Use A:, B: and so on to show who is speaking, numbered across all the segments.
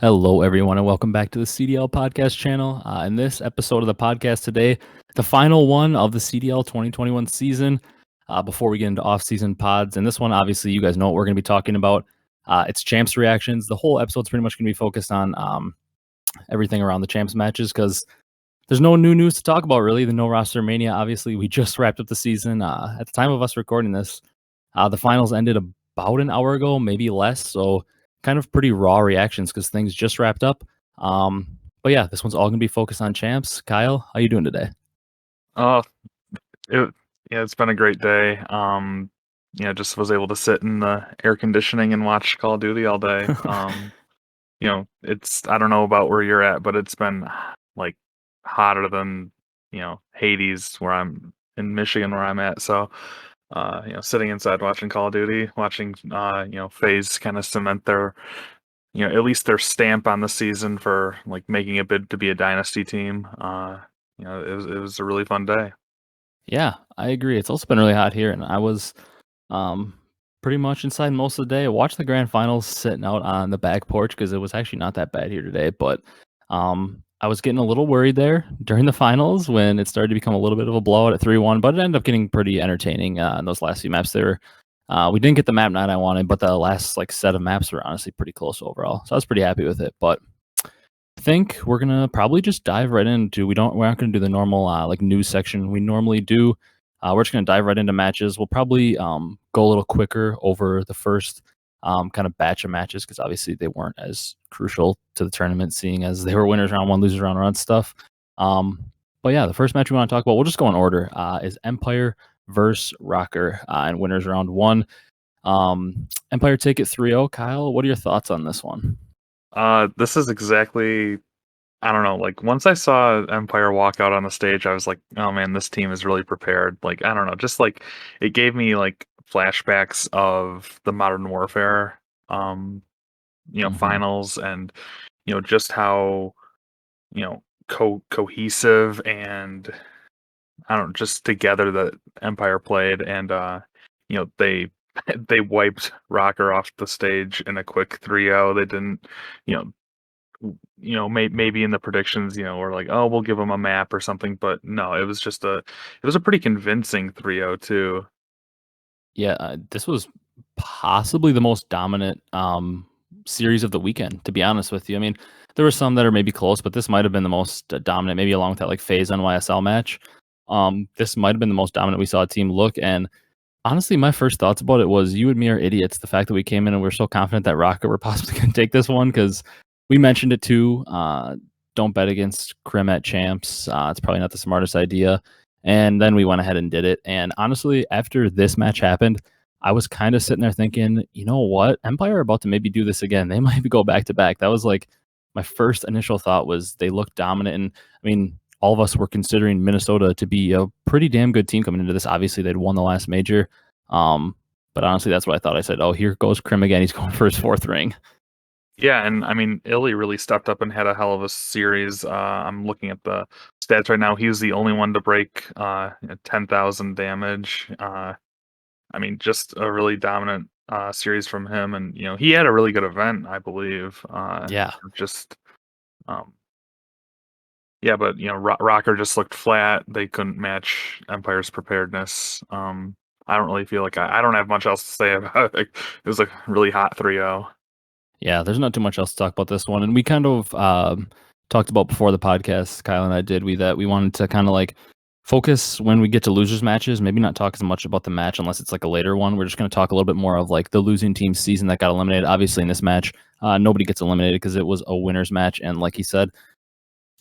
A: Hello, everyone, and welcome back to the CDL podcast channel. In this episode of the podcast today, the final one of the CDL 2021 season. Before we get into off-season pods, and this one, obviously, you guys know what we're going to be talking about. It's champs reactions. The whole episode's pretty much going to be focused on everything around the champs matches because there's no new news to talk about, really. The no roster mania. Obviously, we just wrapped up the season. At the time of us recording this, the finals ended about an hour ago, maybe less. So kind of pretty raw reactions because things just wrapped up. But yeah, this one's all gonna be focused on champs. Kyle, how you doing today?
B: Oh, it's been a great day. Just was able to sit in the air conditioning and watch Call of Duty all day. It's I don't know about where you're at, but it's been like hotter than Hades where I'm in Michigan where I'm at. So sitting inside watching Call of Duty, watching Faze kind of cement their at least their stamp on the season for like making a bid to be a dynasty team. It was a really fun day.
A: Yeah, I agree. It's also been really hot here, and I was um pretty much inside most of the day. I watched the grand finals sitting out on the back porch because it was actually not that bad here today. But I was getting a little worried there during the finals when it started to become a little bit of a blowout at 3-1, but it ended up getting pretty entertaining in those last few maps. We didn't get the map 9 I wanted, but the last set of maps were honestly pretty close overall. So I was pretty happy with it. But I think we're gonna probably just dive right into. We're not gonna do the normal news section we normally do. We're just gonna dive right into matches. We'll probably go a little quicker over the first kind of batch of matches because obviously they weren't as crucial to the tournament, seeing as they were winners round one, losers round one stuff. But yeah, the first match we want to talk about, we'll just go in order. Is Empire versus Rocker in winners round one. Empire take it 3-0. Kyle, what are your thoughts on this one?
B: This is exactly, I don't know, like once I saw Empire walk out on the stage, I was like, oh man, this team is really prepared. Like, I don't know, just like it gave me like flashbacks of the Modern Warfare
A: Mhm.
B: finals and just how, cohesive and I don't know, just together that Empire played and they they wiped Rocker off the stage in a quick 3-0. They didn't, you know, maybe in the predictions, we're like, oh, we'll give them a map or something, but no, it was a pretty convincing 3-0 too.
A: Yeah, this was possibly the most dominant series of the weekend. To be honest with you, I mean, there were some that are maybe close, but this might have been the most dominant. Maybe along with that Faze NYSL match. This might have been the most dominant we saw a team look. And honestly, my first thoughts about it was you and me are idiots. The fact that we came in and we are so confident that Rocket were possibly going to take this one because we mentioned it too. Don't bet against Crim at champs. It's probably not the smartest idea. And then we went ahead and did it. And honestly, after this match happened, I was kind of sitting there thinking, you know what? Empire are about to maybe do this again. They might go back to back. That was like my first initial thought was they looked dominant. And I mean, all of us were considering Minnesota to be a pretty damn good team coming into this. Obviously, they'd won the last major. But honestly, that's what I thought. I said, oh, here goes Crim again. He's going for his fourth ring.
B: Yeah, and I mean, Illy really stepped up and had a hell of a series. I'm looking at the stats right now. He was the only one to break 10,000 damage. I mean, just a really dominant series from him, and he had a really good event, I believe.
A: Yeah.
B: Just um, yeah, but Rocker just looked flat. They couldn't match Empire's preparedness. I don't really feel like I don't have much else to say about it. It was a really hot 3-0.
A: Yeah, there's not too much else to talk about this one. And we kind of talked about before the podcast, Kyle and I did, that we wanted to kind of like focus when we get to losers matches, maybe not talk as much about the match unless it's like a later one. We're just going to talk a little bit more of like the losing team season that got eliminated. Obviously, in this match, nobody gets eliminated because it was a winner's match. And like he said,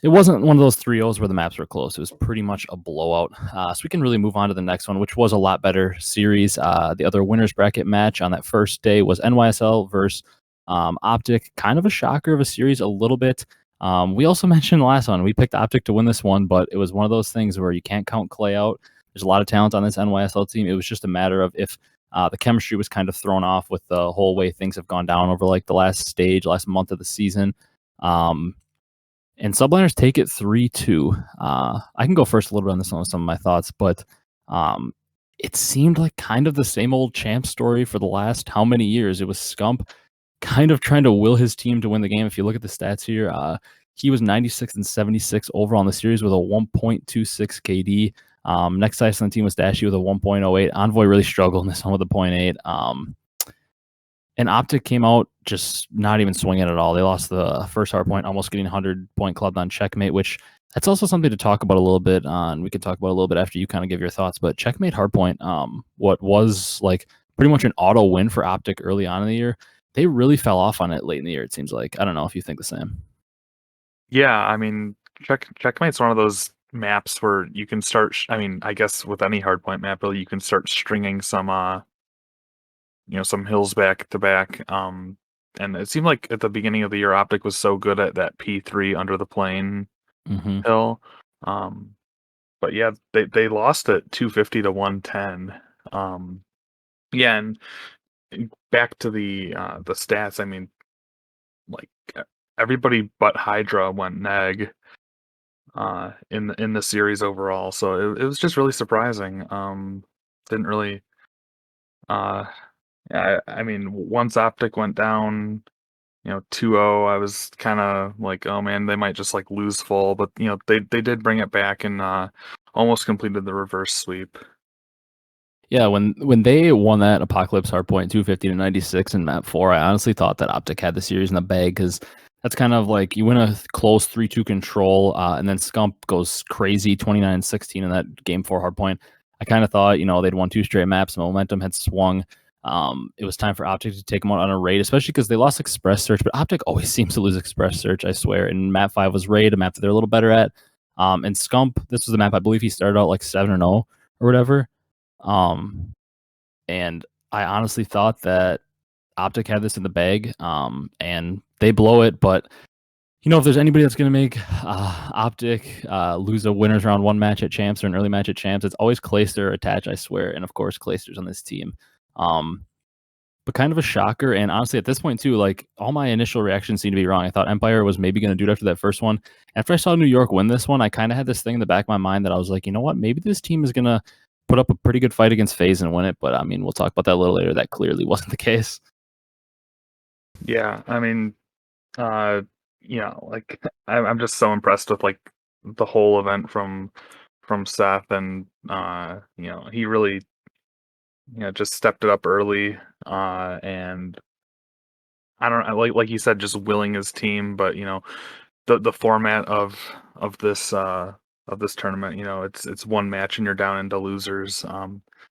A: it wasn't one of those 3-0s where the maps were close. It was pretty much a blowout. So we can really move on to the next one, which was a lot better series. The other winners bracket match on that first day was NYSL versus OpTic. Kind of a shocker of a series a little bit. We also mentioned the last one. We picked OpTic to win this one, but it was one of those things where you can't count Clay out. There's a lot of talent on this NYSL team. It was just a matter of if the chemistry was kind of thrown off with the whole way things have gone down over like the last month of the season. And Subliners take it 3-2. I can go first a little bit on this one with some of my thoughts, but it seemed like kind of the same old champ story for the last how many years? It was Scump kind of trying to will his team to win the game. If you look at the stats here, he was 96 and 76 overall in the series with a 1.26 KD. Next highest on the team was Dashy with a 1.08. Envoy really struggled in this one with a 0.8. And OpTic came out just not even swinging at all. They lost the first hard point, almost getting 100-point clubbed on Checkmate, which that's also something to talk about a little bit on. We could talk about a little bit after you kind of give your thoughts, but Checkmate hardpoint, what was like pretty much an auto win for OpTic early on in the year, they really fell off on it late in the year, it seems like. I don't know if you think the same.
B: Yeah, I mean, Checkmate's one of those maps where you can start. I mean, I guess with any hardpoint map, you can start stringing some, some hills back to back. And it seemed like at the beginning of the year, OpTic was so good at that P3 under the plane hill. But yeah, they lost it 250 to 110. Yeah, and back to the stats. I mean, like everybody but Hydra went neg in the series overall. So it was just really surprising. Didn't really. Yeah, I mean, once OpTic went down, 2-0, I was kind of like, oh man, they might just like lose full, but they did bring it back and almost completed the reverse sweep.
A: Yeah, when they won that Apocalypse hardpoint 250 to 96 in map 4, I honestly thought that OpTic had the series in the bag because that's kind of like you win a close 3-2 control, and then Scump goes crazy 29-16 in that game 4 hardpoint. I kind of thought, they'd won 2 straight maps, momentum had swung. It was time for OpTic to take them out on a raid, especially because they lost Express Search, but OpTic always seems to lose Express Search, I swear. And map 5 was raid, a map that they're a little better at. And Scump, this was the map I believe he started out like 7-0 or whatever. And I honestly thought that OpTic had this in the bag, and they blow it. But if there's anybody that's going to make OpTic lose a winners round 1 match at champs or an early match at champs, it's always Clayster or Attach, I swear. And of course, Clayster's on this team. But kind of a shocker. And honestly, at this point too, like all my initial reactions seemed to be wrong. I thought Empire was maybe going to do it after that first one. After I saw New York win this one, I kind of had this thing in the back of my mind that I was like, you know what, maybe this team is going to put up a pretty good fight against Faze and win it. But I mean, we'll talk about that a little later. That clearly wasn't the case.
B: Yeah, I mean, like I'm just so impressed with like the whole event from Seth, and he really just stepped it up early, and I don't know, like you said, just willing his team, but the format of this tournament, it's one match and you're down into losers.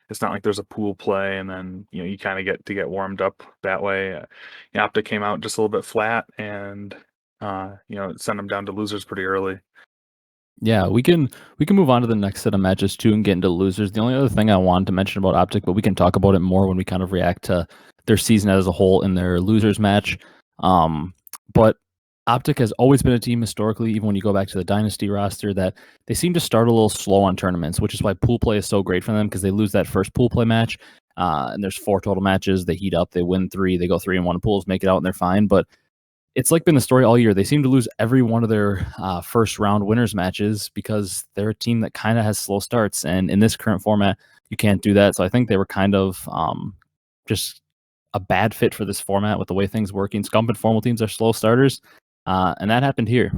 B: It's not like there's a pool play and then you kind of get warmed up that way. OpTic came out just a little bit flat and it sent them down to losers pretty early.
A: Yeah, we can move on to the next set of matches too and get into losers. The only other thing I wanted to mention about OpTic, but we can talk about it more when we kind of react to their season as a whole in their losers match. But OpTic has always been a team historically, even when you go back to the Dynasty roster, that they seem to start a little slow on tournaments, which is why pool play is so great for them because they lose that first pool play match. And there's 4 total matches. They heat up, they win 3, they go 3-1 pools, make it out, and they're fine. But it's like been the story all year. They seem to lose every one of their first round winners matches because they're a team that kind of has slow starts. And in this current format, you can't do that. So I think they were kind of just a bad fit for this format with the way things working. Scump and formal teams are slow starters, and that happened here.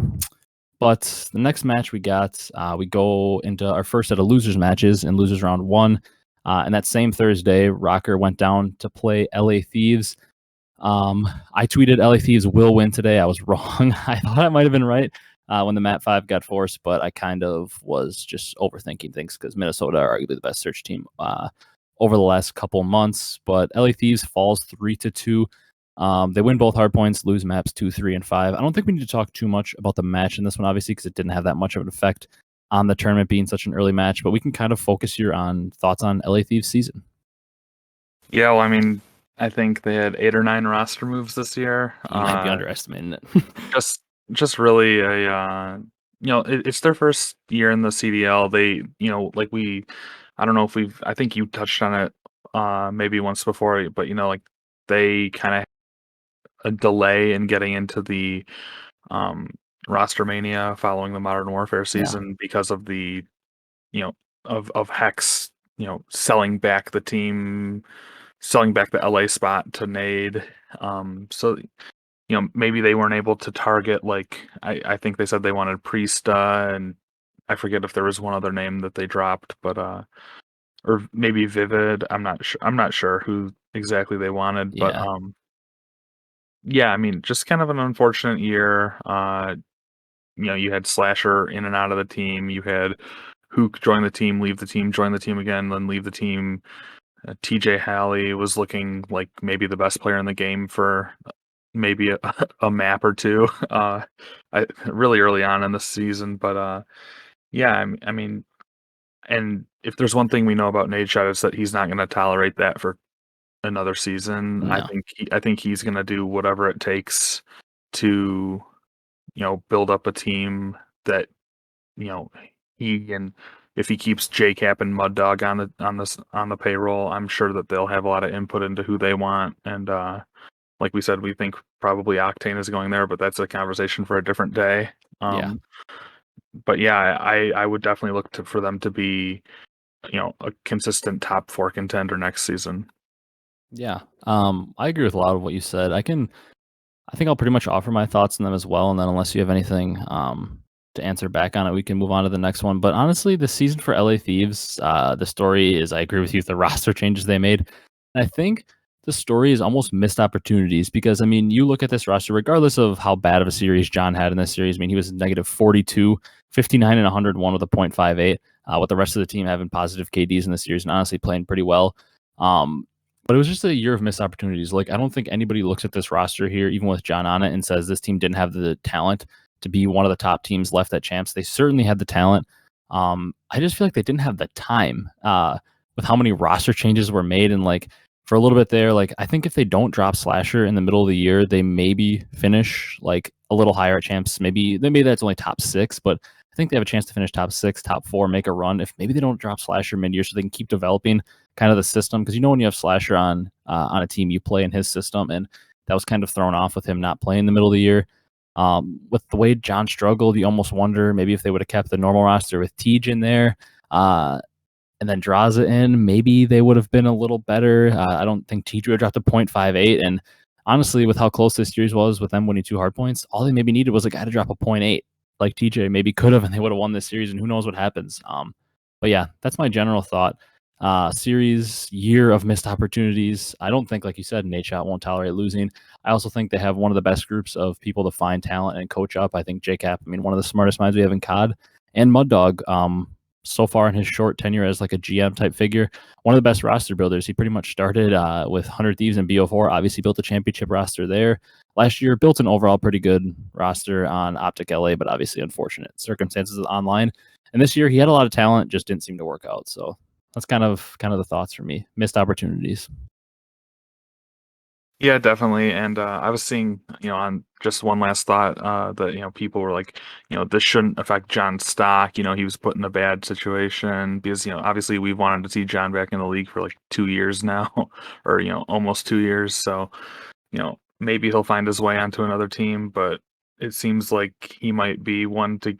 A: But the next match we got, we go into our first set of losers matches in losers round 1. And that same Thursday, Rocker went down to play LA Thieves. I tweeted LA Thieves will win today. I was wrong. I thought I might have been right when the map 5 got forced, but I kind of was just overthinking things because Minnesota are arguably the best search team over the last couple months. But LA Thieves falls 3-2. They win both hard points, lose maps 2, 3, and 5. I don't think we need to talk too much about the match in this one, obviously, because it didn't have that much of an effect on the tournament being such an early match. But we can kind of focus here on thoughts on LA Thieves season.
B: Yeah, well, I mean, I think they had 8 or 9 roster moves this year.
A: You might be underestimating it.
B: just really it's their first year in the CDL. They, I don't know if I think you touched on it maybe once before, but like they kind of a delay in getting into the roster mania following the Modern Warfare season because of the of Hecz selling back the team selling back the LA spot to Nade. So maybe they weren't able to target like I think they said they wanted Priesta, and I forget if there was one other name that they dropped, but or maybe Vivid. I'm not sure who exactly they wanted, but
A: Yeah.
B: yeah, I mean, just kind of an unfortunate year. You had Slasher in and out of the team. You had Hook join the team, leave the team, join the team again, then leave the team. TJ Halley was looking like maybe the best player in the game for maybe a map or two, really early on in the season. But yeah, I mean, and if there's one thing we know about Nadeshot, it's that he's not going to tolerate that for another season.
A: No.
B: I think he's going to do whatever it takes to build up a team that you know he and if he keeps JCap and Mud Dog on the payroll, I'm sure that they'll have a lot of input into who they want. And like we said, we think probably Octane is going there, but that's a conversation for a different day.
A: Yeah.
B: But yeah, I would definitely look for them to be a consistent top 4 contender next season.
A: Yeah. I agree with a lot of what you said. I think I'll pretty much offer my thoughts on them as well, and then unless you have anything to answer back on it, we can move on to the next one. But honestly, the season for LA Thieves, the story is I agree with you with the roster changes they made. I think the story is almost missed opportunities because I mean, you look at this roster, regardless of how bad of a series John had in this series. I mean, he was negative 42, 59, and 101 with a 0.58. With the rest of the team having positive KDs in the series and honestly playing pretty well. But it was just a year of missed opportunities. Like, I don't think anybody looks at this roster here, even with John on it, and says this team didn't have the talent to be one of the top teams left at champs. They certainly had the talent. I just feel like they didn't have the time with how many roster changes were made. And like for a little bit there, like I think if they don't drop Slasher in the middle of the year, they maybe finish like a little higher at champs. Maybe that's only top 6, but I think they have a chance to finish top 6, top 4, make a run. If maybe they don't drop Slasher mid-year so they can keep developing kind of the system, because when you have Slasher on a team, you play in his system, and that was kind of thrown off with him not playing in the middle of the year. With the way John struggled, you almost wonder maybe if they would have kept the normal roster with Tej in there, and then Draza in, maybe they would have been a little better. I don't think Tej would have dropped to 0.58, and honestly, with how close this series was with them winning 2 hard points, all they maybe needed was a guy to drop a 0.8, like TJ maybe could have, and they would have won this series, and who knows what happens. But yeah, that's my general thought. Series year of missed opportunities. I don't think, like you said, Nadeshot won't tolerate losing. I also think they have one of the best groups of people to find talent and coach up. I think JCap, one of the smartest minds we have in COD, and Mud Dog, so far in his short tenure as like a GM type figure, one of the best roster builders. He pretty much started with 100 Thieves and BO4, obviously built a championship roster there. Last year, built an overall pretty good roster on OpTic LA, but obviously unfortunate circumstances online. And this year, he had a lot of talent, just didn't seem to work out. So that's kind of the thoughts for me. Missed opportunities.
B: Yeah, definitely. And I was seeing, on just one last thought, that people were like, this shouldn't affect John's stock. He was put in a bad situation because obviously we've wanted to see John back in the league for like 2 years now, or almost 2 years. So maybe he'll find his way onto another team, but it seems like he might be one to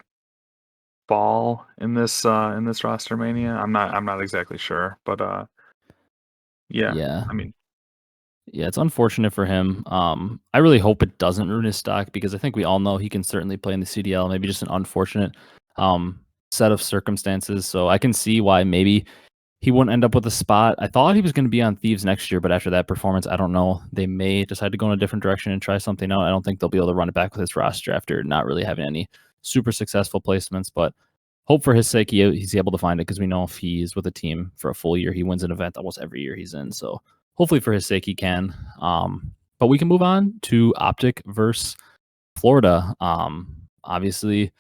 B: fall in this roster mania. I'm not exactly sure, but yeah,
A: Yeah.
B: I mean,
A: Yeah, it's unfortunate for him. I really hope it doesn't ruin his stock because I think we all know he can certainly play in the CDL. Maybe just an unfortunate set of circumstances. So I can see why maybe he wouldn't end up with a spot. I thought he was going to be on Thieves next year, but after that performance, I don't know. They may decide to go in a different direction and try something out. I don't think they'll be able to run it back with his roster after not really having any super successful placements. But hope for his sake he's able to find it, because we know if he's with a team for a full year, he wins an event almost every year he's in. So hopefully for his sake he can. But we can move on to OpTic versus Florida. Obviously,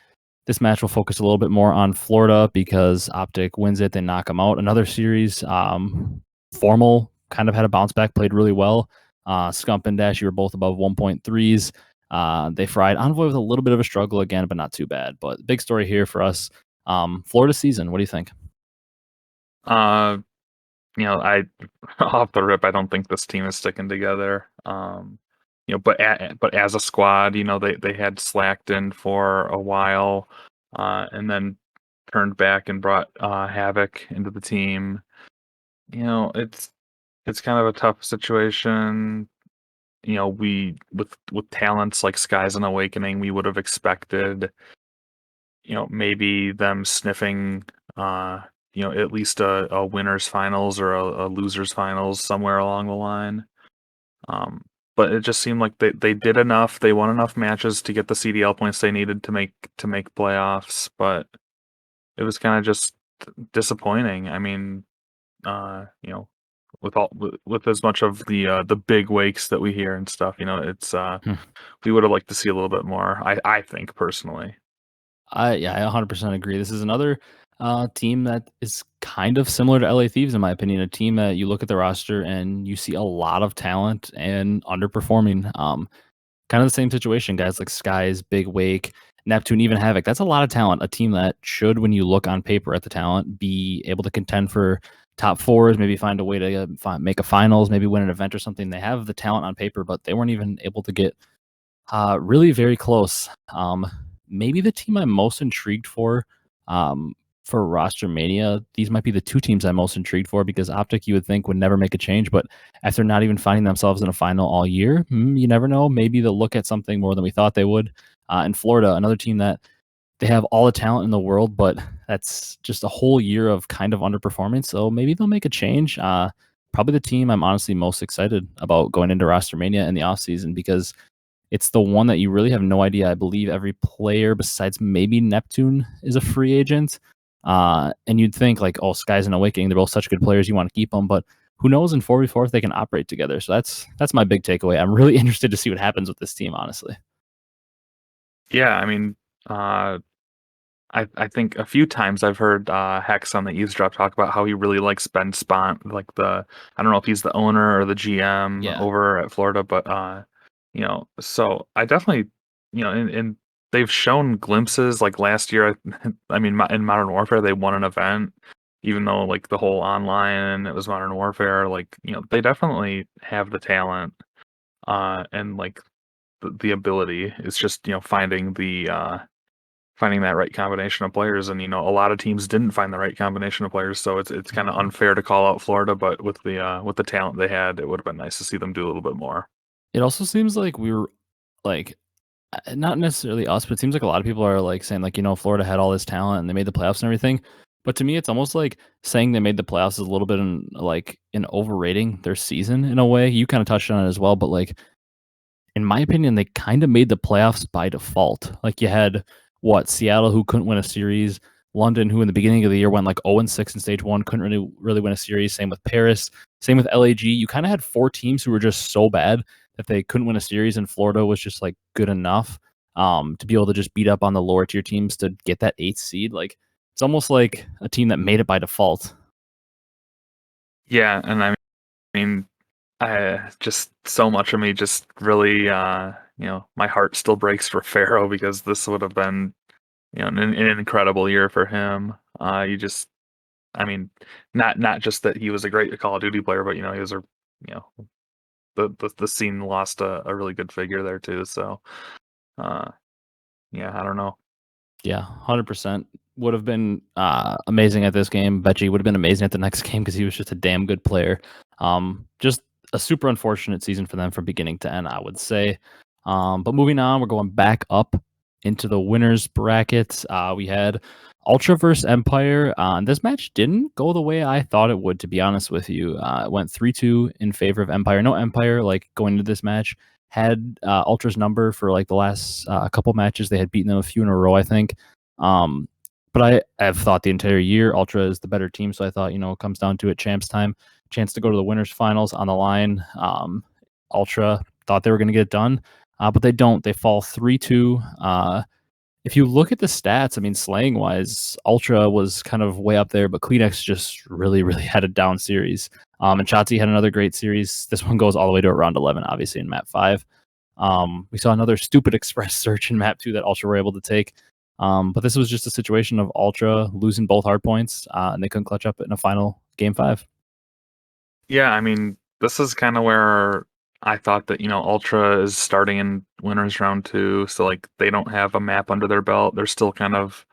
A: this match will focus a little bit more on Florida because OpTic wins it, they knock them out. Another series, Formal kind of had a bounce back, played really well. Scump and Dash, you were both above 1.3s. They fried Envoy with a little bit of a struggle again, but not too bad. But big story here for us. Florida season, what do you think?
B: I off the rip, I don't think this team is sticking together. But as a squad, they had slacked in for a while, and then turned back and brought Havoc into the team. It's it's kind of a tough situation. We with talents like Skies and Awakening, we would have expected, maybe them sniffing, uh, at least a winners finals or a losers finals somewhere along the line. Um, but it just seemed like they did enough. They won enough matches to get the CDL points they needed to make playoffs, but it was kind of just disappointing. I mean, with as much of the big wakes that we hear and stuff, it's we would have liked to see a little bit more. I think personally.
A: I 100% agree. This is another team that is kind of similar to LA Thieves, in my opinion. A team that you look at the roster and you see a lot of talent and underperforming. Kind of the same situation, guys like Skies, Big Wake, Neptune, even Havoc. That's a lot of talent. A team that should, when you look on paper at the talent, be able to contend for top fours, maybe find a way to make a finals, maybe win an event or something. They have the talent on paper, but they weren't even able to get really very close. Maybe the team I'm most intrigued for roster mania, these might be the two teams I'm most intrigued for because OpTic you would think would never make a change, but after not even finding themselves in a final all year, you never know. Maybe they'll look at something more than we thought they would. In Florida, another team that they have all the talent in the world, but that's just a whole year of kind of underperforming. So maybe they'll make a change. Probably the team I'm honestly most excited about going into roster mania in the offseason because it's the one that you really have no idea. I believe every player besides maybe Neptune is a free agent. And you'd think like, oh, Skies and Awakening, they're both such good players, you want to keep them, but who knows in 4v4 if they can operate together. So that's my big takeaway. I'm really interested to see what happens with this team, honestly.
B: Yeah, I mean, uh, I think a few times I've heard Hecz on the Eavesdrop talk about how he really likes Ben Spont, like I don't know if he's the owner or the GM
A: Yeah.
B: over at Florida, but so I definitely, and they've shown glimpses like last year. I mean, in Modern Warfare they won an event, even though like the whole online it was Modern Warfare. Like they definitely have the talent, and like the ability. It's just finding that right combination of players, and a lot of teams didn't find the right combination of players, so it's kind of unfair to call out Florida, but with the talent they had, it would have been nice to see them do a little bit more.
A: It also seems like we were like not necessarily us, but it seems like a lot of people are like saying like, Florida had all this talent and they made the playoffs and everything. But to me, it's almost like saying they made the playoffs is a little bit in overrating their season in a way. You kind of touched on it as well, but like in my opinion, they kind of made the playoffs by default. Like you had Seattle who couldn't win a series, London who in the beginning of the year went like 0-6 in stage one, couldn't really win a series. Same with Paris, same with LAG. You kind of had four teams who were just so bad that they couldn't win a series, and Florida was just like good enough to be able to just beat up on the lower tier teams to get that eighth seed. Like it's almost like a team that made it by default.
B: Yeah, and I mean, I just so much of me just really, my heart still breaks for Pharaoh because this would have been, an incredible year for him. You just, I mean, not just that he was a great Call of Duty player, but he was you know, the scene lost a really good figure there too. So, uh, yeah, I don't know.
A: Yeah, 100% would have been amazing at this game. Bet you would have been amazing at the next game because he was just a damn good player. Just a super unfortunate season for them from beginning to end, I would say. But moving on, we're going back up into the winners bracket. We had Ultra versus Empire. This match didn't go the way I thought it would, to be honest with you. It went 3-2 in favor of Empire. No Empire, like going into this match, had Ultra's number for like the last couple matches. They had beaten them a few in a row, I think. But I have thought the entire year Ultra is the better team. So I thought, it comes down to it, champs time, chance to go to the winners finals on the line. Ultra thought they were going to get it done, but they don't. They fall 3-2. If you look at the stats, I mean, slaying wise, Ultra was kind of way up there, but Kleenex just really, really had a down series. And Shotzi had another great series. This one goes all the way to around 11, obviously, in map 5. We saw another stupid express search in map 2 that Ultra were able to take. But this was just a situation of Ultra losing both hard points, and they couldn't clutch up in a final game 5.
B: Yeah, I mean, this is kind of where I thought that, Ultra is starting in winners round 2, so like they don't have a map under their belt. They're still kind of,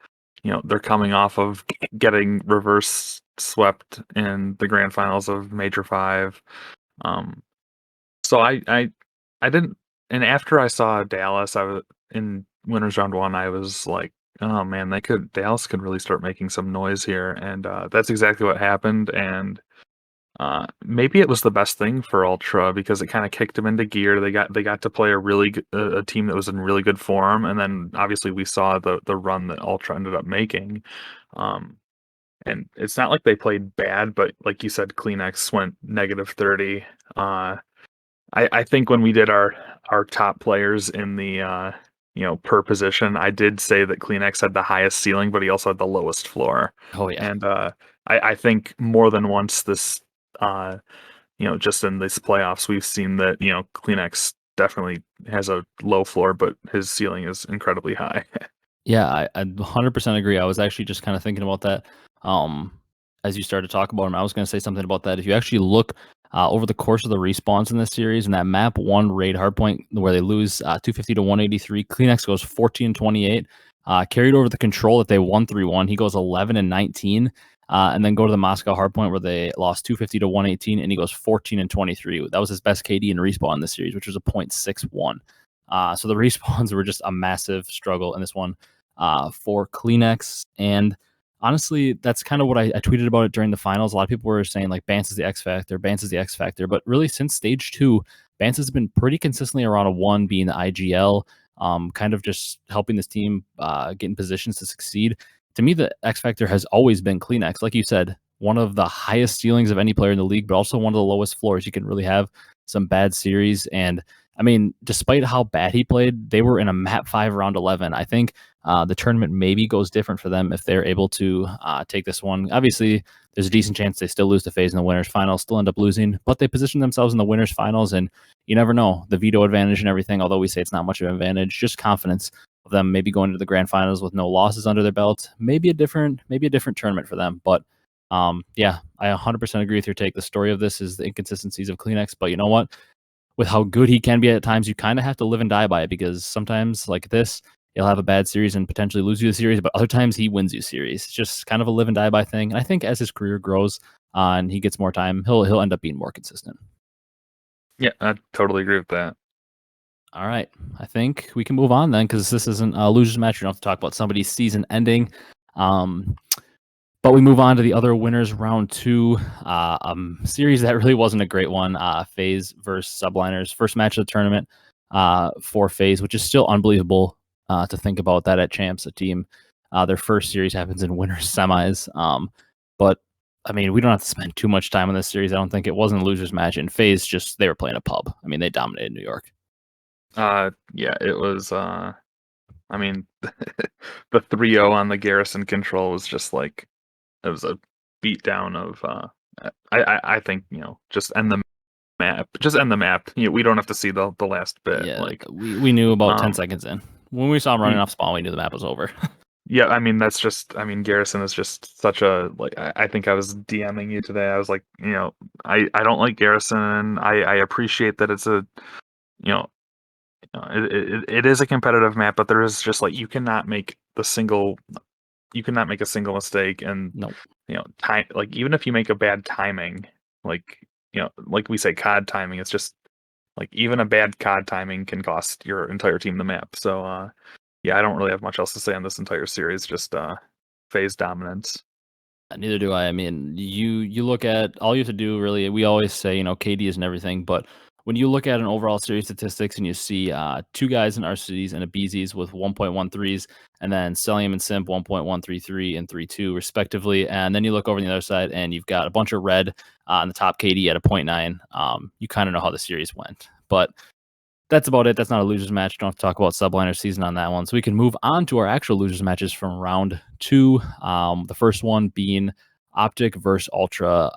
B: they're coming off of getting reverse swept in the grand finals of Major 5. So I didn't, and after I saw Dallas, I was in winners round 1. I was like, oh man, Dallas could really start making some noise here, and that's exactly what happened. And maybe it was the best thing for Ultra because it kind of kicked them into gear. They got to play a team that was in really good form, and then obviously we saw the run that Ultra ended up making. Um, and it's not like they played bad, but like you said, Kleenex went -30. I think when we did our top players in the per position, I did say that Kleenex had the highest ceiling, but he also had the lowest floor.
A: Oh yeah.
B: And I think more than once this just in these playoffs we've seen that, Kleenex definitely has a low floor, but his ceiling is incredibly high.
A: Yeah, I 100% agree. I was actually just kind of thinking about that um, as you started to talk about him. I was going to say something about that. If you actually look over the course of the respawns in this series, in that map 1 raid hardpoint where they lose 250 to 183, Kleenex goes 14-28. Carried over the control that they won 3-1. He goes 11-19. And then go to the Moscow hardpoint where they lost 250 to 118, and he goes 14-23. That was his best KD in respawn in this series, which was a 0.61. So the respawns were just a massive struggle in this one for Kleenex. And honestly, that's kind of what I tweeted about it during the finals. A lot of people were saying like Bance is the X factor, Bance is the X factor. But really, since stage 2, Bance has been pretty consistently around a 1, being the IGL, kind of just helping this team get in positions to succeed. To me, the X factor has always been Kleenex. Like you said, one of the highest ceilings of any player in the league, but also one of the lowest floors. You can really have some bad series. And I mean, despite how bad he played, they were in a map 5 round 11. I think the tournament maybe goes different for them if they're able to take this one. Obviously, there's a decent chance they still lose to Faze in the winners finals, still end up losing, but they position themselves in the winners finals, and you never know. The veto advantage and everything, although we say it's not much of an advantage, just confidence of them maybe going to the grand finals with no losses under their belt. Maybe a different tournament for them. But yeah, I 100% agree with your take. The story of this is the inconsistencies of Kleenex, but you know what? With how good he can be at times, you kind of have to live and die by it, because sometimes like this, he'll have a bad series and potentially lose you the series, but other times he wins you series. It's just kind of a live and die by thing. And I think as his career grows and he gets more time, he'll end up being more consistent.
B: Yeah, I totally agree with that.
A: All right, I think we can move on then, because this isn't a losers match. We don't have to talk about somebody's season ending. But we move on to the other winners round 2, series that really wasn't a great one. Faze versus Subliners, first match of the tournament for Faze, which is still unbelievable to think about that at Champs, a team. Their first series happens in winners semis. But I mean, we don't have to spend too much time on this series. I don't think it wasn't a losers match. And Faze just, they were playing a pub. I mean, they dominated New York.
B: Yeah, it was. I mean, the 3-0 on the Garrison control was just like, it was a beatdown of. I think just end the map. Just end the map. We don't have to see the last bit.
A: Yeah,
B: Like
A: we knew about 10 seconds in. When we saw him running
B: y-
A: off spawn, we knew the map was over.
B: yeah, I mean that's just. I mean Garrison is just such a like. I think I was DMing you today. I was like, I don't like Garrison. I appreciate that it's a you know it is a competitive map, but there is just like you cannot make a single mistake, and
A: No.
B: time, like even if you make a bad timing, like like we say COD timing, it's just like even a bad COD timing can cost your entire team the map. So yeah, I don't really have much else to say on this entire series, just phase dominance.
A: Neither do I. I mean, you look at, all you have to do really. We always say KD isn't everything, but when you look at an overall series statistics and you see 2 guys in Arcitys and Abezy's with 1.13s, and then Cellium and Simp 1.133 and 32 respectively, and then you look over on the other side and you've got a bunch of red on the top KD at a 0.9, you kind of know how the series went. But that's about it. That's not a losers match. Don't have to talk about subliner season on that one. So we can move on to our actual losers matches from round 2. The first one being OpTic versus Ultra.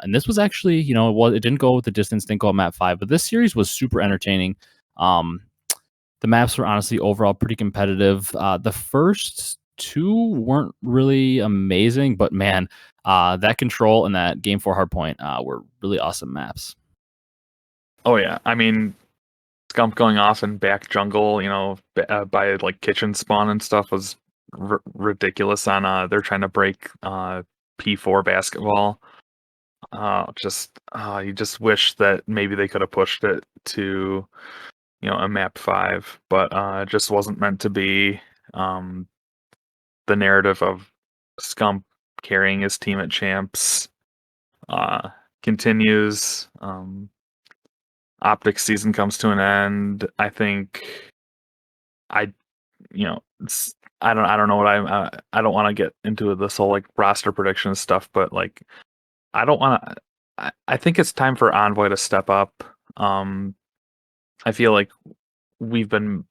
A: And this was actually, it didn't go with the distance, didn't go at map 5, but this series was super entertaining. The maps were honestly overall pretty competitive. The first 2 weren't really amazing, but man, that control and that game 4 hardpoint were really awesome maps.
B: Oh yeah, I mean Scump going off and back jungle, by like kitchen spawn and stuff was ridiculous. On they're trying to break P4 basketball. You just wish that maybe they could have pushed it to, a map 5, but it just wasn't meant to be. The narrative of Scump carrying his team at champs continues. OpTic season comes to an end. I think I, I don't know what I don't want to get into this whole like roster prediction stuff, but like I don't want to. I think it's time for Envoy to step up. I feel like the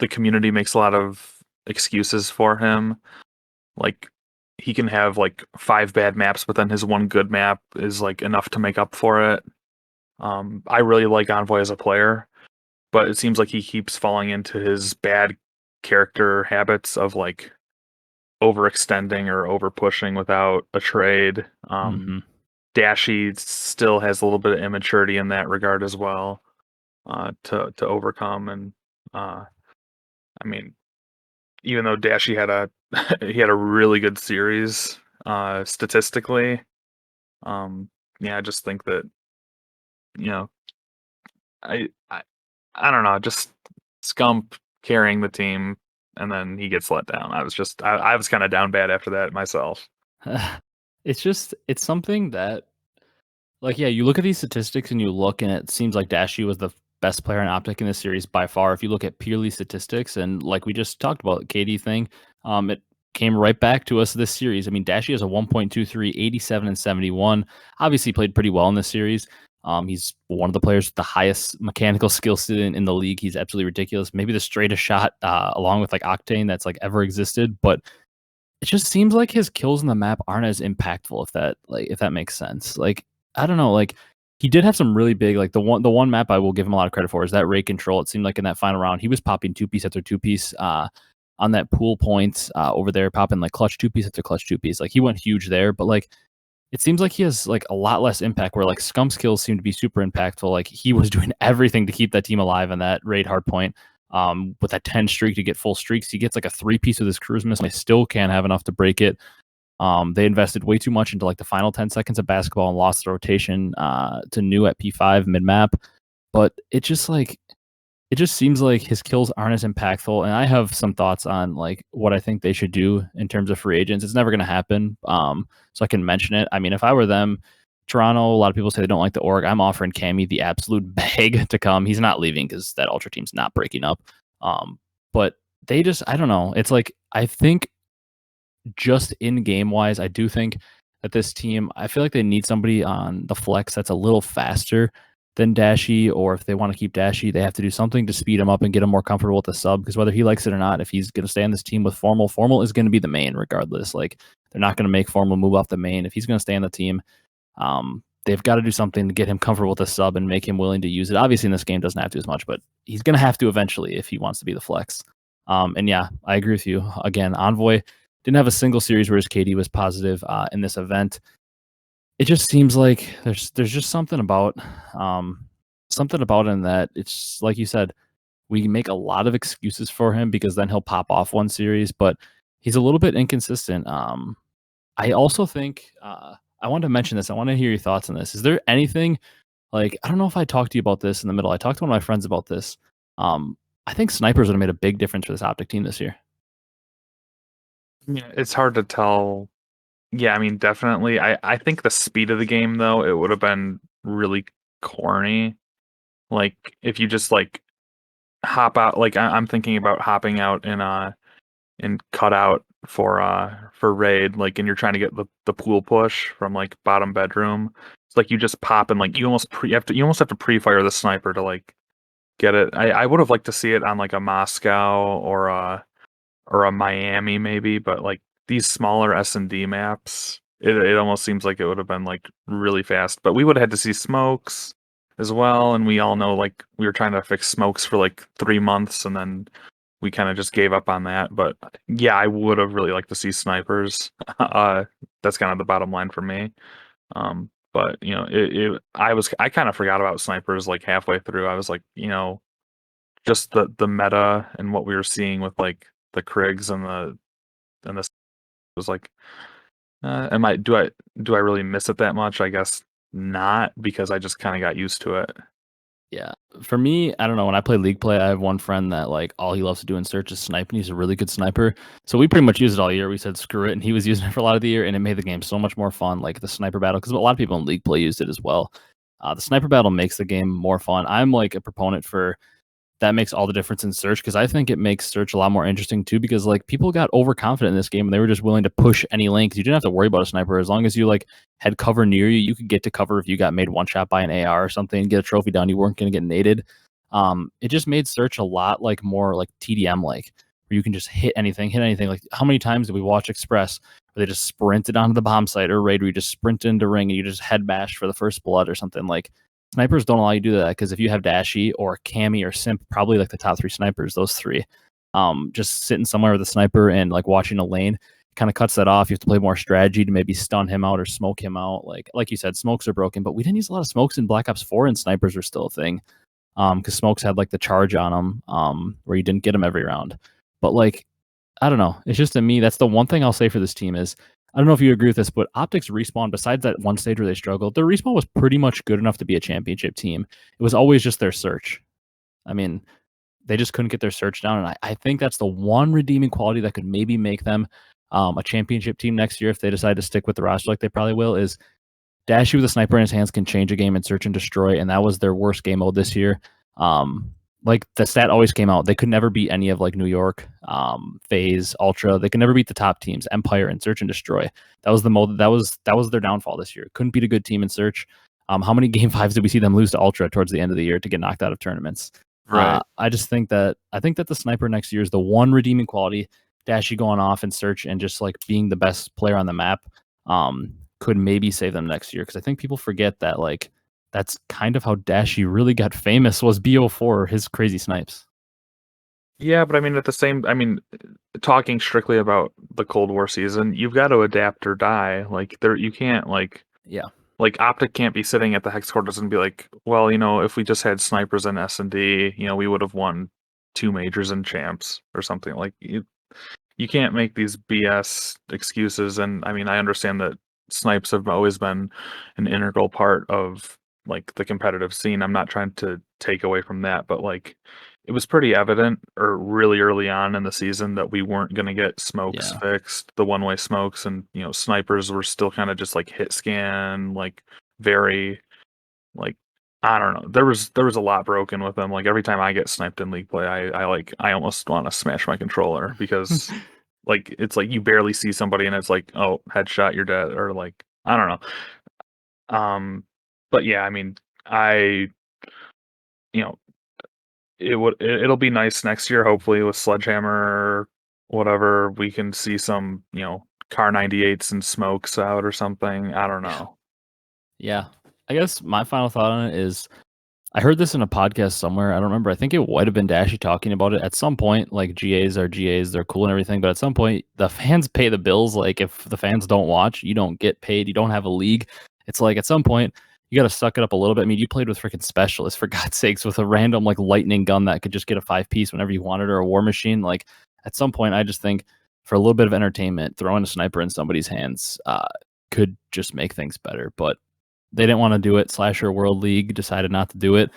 B: community makes a lot of excuses for him. Like he can have like 5 bad maps, but then his one good map is like enough to make up for it. I really like Envoy as a player, but it seems like he keeps falling into his bad character habits of like overextending or over pushing without a trade.
A: Hmm.
B: Dashy still has a little bit of immaturity in that regard as well, to overcome. And I mean, even though Dashy had a he had a really good series statistically, yeah, I just think that you know I I, I don't know, just Scump carrying the team and then he gets let down. I was kind of down bad after that myself.
A: It's something that, like, yeah, you look at these statistics and you look, and it seems like Dashy was the best player in OpTic in this series by far. If you look at purely statistics, and like we just talked about, KD thing, it came right back to us this series. I mean, Dashy has a 1.23, 87 and 71. Obviously, played pretty well in this series. He's one of the players with the highest mechanical skill set in the league. He's absolutely ridiculous. Maybe the straightest shot, along with like Octane, that's like ever existed. But it just seems like his kills in the map aren't as impactful, if that makes sense. Like, I don't know, like he did have some really big, like the one map I will give him a lot of credit for is that Ray control. It seemed like in that final round he was popping two piece after two piece on that pool point over there, popping like clutch two piece after clutch two piece. Like he went huge there, but like it seems like he has like a lot less impact where like Scump's kills seem to be super impactful. Like he was doing everything to keep that team alive on that raid hardpoint. With that 10 streak to get full streaks, he gets like a 3-piece with his cruise missile. They still can't have enough to break it. They invested way too much into like the final 10 seconds of basketball and lost the rotation to New at P5 mid map. But it just seems like his kills aren't as impactful. And I have some thoughts on like what I think they should do in terms of free agents. It's never going to happen. So I can mention it. I mean, if I were them, Toronto, a lot of people say they don't like the org. I'm offering Cammy the absolute bag to come. He's not leaving because that Ultra team's not breaking up. But they just, I don't know. It's like, I think just in game wise, I do think that this team, I feel like they need somebody on the flex that's a little faster than Dashy, or if they want to keep Dashy, they have to do something to speed him up and get him more comfortable with the sub. Because whether he likes it or not, if he's going to stay on this team with Formal, Formal is going to be the main regardless. Like they're not going to make Formal move off the main. If he's going to stay on the team, they've got to do something to get him comfortable with the sub and make him willing to use it. Obviously, in this game, doesn't have to as much, but he's going to have to eventually if he wants to be the flex. And yeah, I agree with you. Again, Envoy didn't have a single series where his KD was positive in this event. It just seems like there's just something about him that it's like you said, we make a lot of excuses for him because then he'll pop off one series, but he's a little bit inconsistent. I also think I wanted to mention this. I want to hear your thoughts on this. Is there anything like I don't know if I talked to you about this in the middle. I talked to one of my friends about this. I think snipers would have made a big difference for this OpTic team this year.
B: Yeah, it's hard to tell. Yeah, I mean, definitely. I think the speed of the game, though, it would have been really corny. Like, if you just, like, hop out. Like, I'm thinking about hopping out in cutout for raid, like, and you're trying to get the pool push from, like, bottom bedroom. It's like you just pop and, like, you almost have to pre-fire the sniper to, like, get it. I would have liked to see it on, like, a Moscow or a Miami maybe, but like these smaller S&D maps, it almost seems like it would have been like really fast. But we would have had to see smokes as well, and we all know like we were trying to fix smokes for like 3 months, and then we kind of just gave up on that. But yeah, I would have really liked to see snipers. That's kind of the bottom line for me. But I kind of forgot about snipers like halfway through. I was like, just the meta and what we were seeing with like the Krigs and the was like Do I really miss it that much? I guess not, because I just kind of got used to it.
A: Yeah. For me, I don't know. When I play League play, I have one friend that like all he loves to do in search is snipe, and he's a really good sniper. So we pretty much use it all year. We said screw it, and he was using it for a lot of the year, and it made the game so much more fun. Like the sniper battle, because a lot of people in League play used it as well. The sniper battle makes the game more fun. I'm like a proponent for that makes all the difference in search because I think it makes search a lot more interesting too because like people got overconfident in this game and they were just willing to push any lane because you didn't have to worry about a sniper as long as you like had cover near you. You could get to cover if you got made one shot by an AR or something and get a trophy down. You weren't going to get naded. It just made search a lot like more like TDM like where you can just hit anything. Like how many times did we watch Express where they just sprinted onto the bomb site or raid where you just sprint into ring and you just head bashed for the first blood or something like snipers don't allow you to do that because if you have Dashy or Cammy or Simp, probably like the top three snipers, those three, just sitting somewhere with a sniper and like watching a lane kind of cuts that off. You have to play more strategy to maybe stun him out or smoke him out. Like you said, smokes are broken, but we didn't use a lot of smokes in Black Ops 4 and snipers were still a thing. Because smokes had like the charge on them, where you didn't get them every round. But like, I don't know. It's just to me, that's the one thing I'll say for this team is I don't know if you agree with this, but OpTic's respawn, besides that one stage where they struggled, their respawn was pretty much good enough to be a championship team. It was always just their search. I mean, they just couldn't get their search down. And I think that's the one redeeming quality that could maybe make them a championship team next year if they decide to stick with the roster like they probably will, is Dashy with a sniper in his hands can change a game in search and destroy, and that was their worst game mode this year. Like the stat always came out, they could never beat any of like New York, Faze, Ultra. They could never beat the top teams, Empire and Search and Destroy. That was the mode. That was their downfall this year. Couldn't beat a good team in Search. How many game fives did we see them lose to Ultra towards the end of the year to get knocked out of tournaments?
B: Right.
A: I think that the sniper next year is the one redeeming quality. Dashy going off and Search and just like being the best player on the map. Could maybe save them next year because I think people forget that like that's kind of how Dashy really got famous was BO4, his crazy snipes.
B: Yeah, but I mean, talking strictly about the Cold War season, you've got to adapt or die. Like you can't
A: Yeah.
B: like OpTic can't be sitting at the hex quarters and be like, well, if we just had snipers and S&D, we would have won 2 majors and champs or something. Like you can't make these BS excuses. And I mean, I understand that snipes have always been an integral part of like the competitive scene. I'm not trying to take away from that, but like it was pretty evident or really early on in the season that we weren't going to get smokes fixed, the one-way smokes, and snipers were still kind of just like hit scan, like very like I don't know. There was a lot broken with them. Like every time I get sniped in league play, I almost want to smash my controller because like it's like you barely see somebody and it's like, oh, headshot, you're dead, or like I don't know. But yeah, I mean, you know it'll be nice next year. Hopefully with Sledgehammer, whatever, we can see some car 98s and smokes out or something. I don't know.
A: Yeah. I guess my final thought on it is I heard this in a podcast somewhere. I don't remember. I think it might have been Dashy talking about it at some point. Like GAs are GAs, they're cool and everything, but at some point the fans pay the bills. Like if the fans don't watch, you don't get paid. You don't have a league. It's like at some point you got to suck it up a little bit. I mean, you played with freaking specialists for God's sakes with a random like lightning gun that could just get a 5-piece whenever you wanted or a war machine. Like at some point, I just think for a little bit of entertainment, throwing a sniper in somebody's hands could just make things better. But they didn't want to do it. Slasher World League decided not to do it.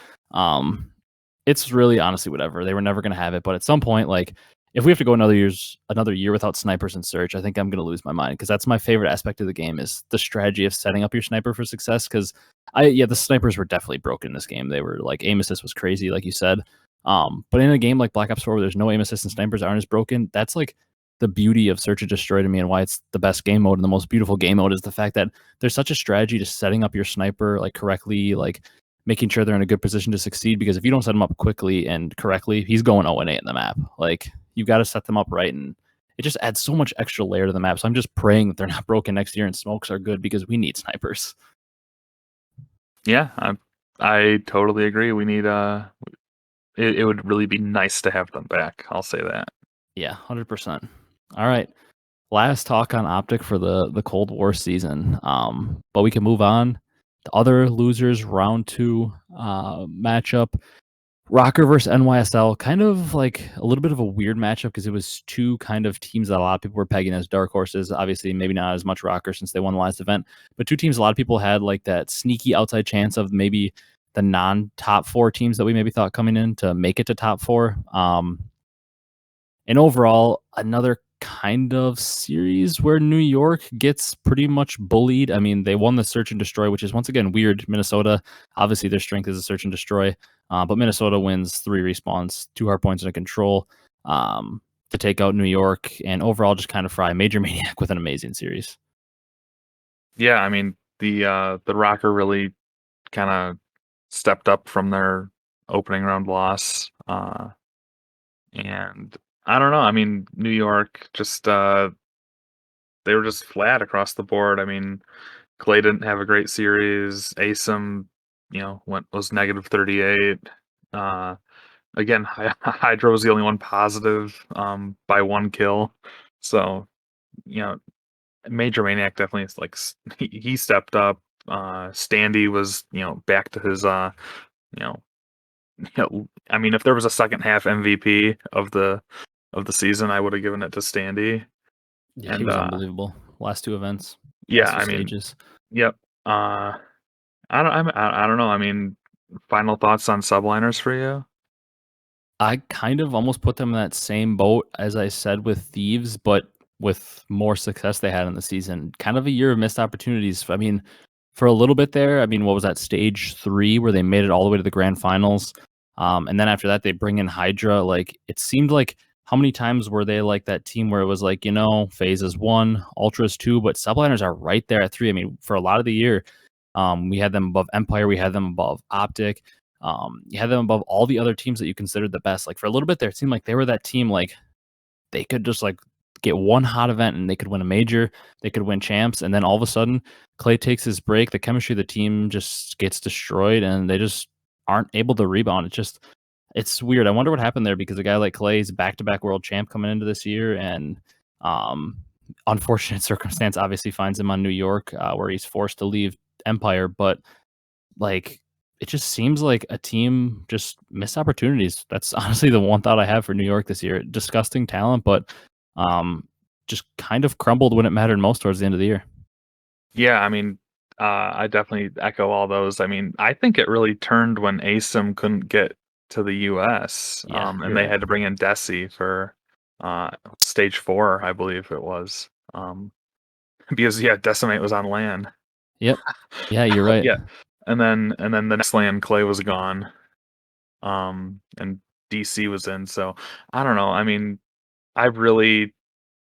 A: It's really honestly whatever. They were never going to have it. But at some point, like if we have to go another year without snipers in search, I think I'm going to lose my mind because that's my favorite aspect of the game is the strategy of setting up your sniper for success. Because the snipers were definitely broken in this game. They were like aim assist was crazy, like you said. But in a game like Black Ops 4 where there's no aim assist and snipers aren't as broken, that's like the beauty of Search and Destroy to me and why it's the best game mode and the most beautiful game mode is the fact that there's such a strategy to setting up your sniper like correctly, like making sure they're in a good position to succeed. Because if you don't set them up quickly and correctly, he's going 0-8 in the map. Like you've got to set them up right, and it just adds so much extra layer to the map. So I'm just praying that they're not broken next year and smokes are good because we need snipers.
B: Yeah, I totally agree. We need it would really be nice to have them back. I'll say that.
A: Yeah, 100%. All right. Last talk on OpTic for the Cold War season. But we can move on to other losers round 2 matchup. Rocker versus NYSL, kind of like a little bit of a weird matchup because it was two kind of teams that a lot of people were pegging as dark horses. Obviously, maybe not as much Rocker since they won the last event, but two teams a lot of people had like that sneaky outside chance of maybe the non-top 4 teams that we maybe thought coming in to make it to top 4. And overall, another kind of series where New York gets pretty much bullied. I mean, they won the search and destroy, which is once again weird. Minnesota, obviously, their strength is a search and destroy, but Minnesota wins 3 respawns, 2 hard points, and a control to take out New York, and overall just kind of fry Major Maniac with an amazing series.
B: Yeah, I mean the Rocker really kind of stepped up from their opening round loss, and I don't know. I mean, New York just they were just flat across the board. I mean, Clay didn't have a great series. Asim, was -38. Uh, again, Hydra was the only one positive by 1 kill. So, you know, Major Maniac definitely is like he stepped up. Standy was, back to his you know, I mean, if there was a second half MVP of the season, I would have given it to Standy.
A: Yeah, he
B: And
A: was unbelievable. Last 2 events,
B: yeah,
A: last 2
B: I mean,
A: stages.
B: yep. I don't know. I mean, final thoughts on subliners for you?
A: I kind of almost put them in that same boat as I said with Thieves, but with more success they had in the season. Kind of a year of missed opportunities. I mean, for a little bit there, I mean, what was that, stage 3 where they made it all the way to the grand finals? And then after that, they bring in Hydra. Like, it seemed like how many times were they like that team where it was like, Faze is 1, Ultra's 2, but subliners are right there at 3. I mean, for a lot of the year, we had them above Empire, we had them above OpTic. You had them above all the other teams that you considered the best. Like for a little bit there, it seemed like they were that team. Like they could just like get one hot event and they could win a major, they could win champs, and then all of a sudden, Clay takes his break. The chemistry of the team just gets destroyed, and they just aren't able to rebound. It's weird. I wonder what happened there because a guy like Clay is back-to-back world champ coming into this year, and um, unfortunate circumstance obviously finds him on New York, where he's forced to leave Empire, but like, it just seems like a team just missed opportunities. That's honestly the one thought I have for New York this year. Disgusting talent, but um, just kind of crumbled when it mattered most towards the end of the year.
B: Yeah, I mean, I definitely echo all those. I mean, I think it really turned when ASIM couldn't get to the US,
A: Yeah,
B: and
A: you're
B: they
A: right.
B: had to bring in Desi for stage 4, I believe it was. Because yeah, Decimate was on land.
A: Yep. Yeah, you're right.
B: Yeah. And then the next land Clay was gone. And DC was in. So I don't know. I mean, I really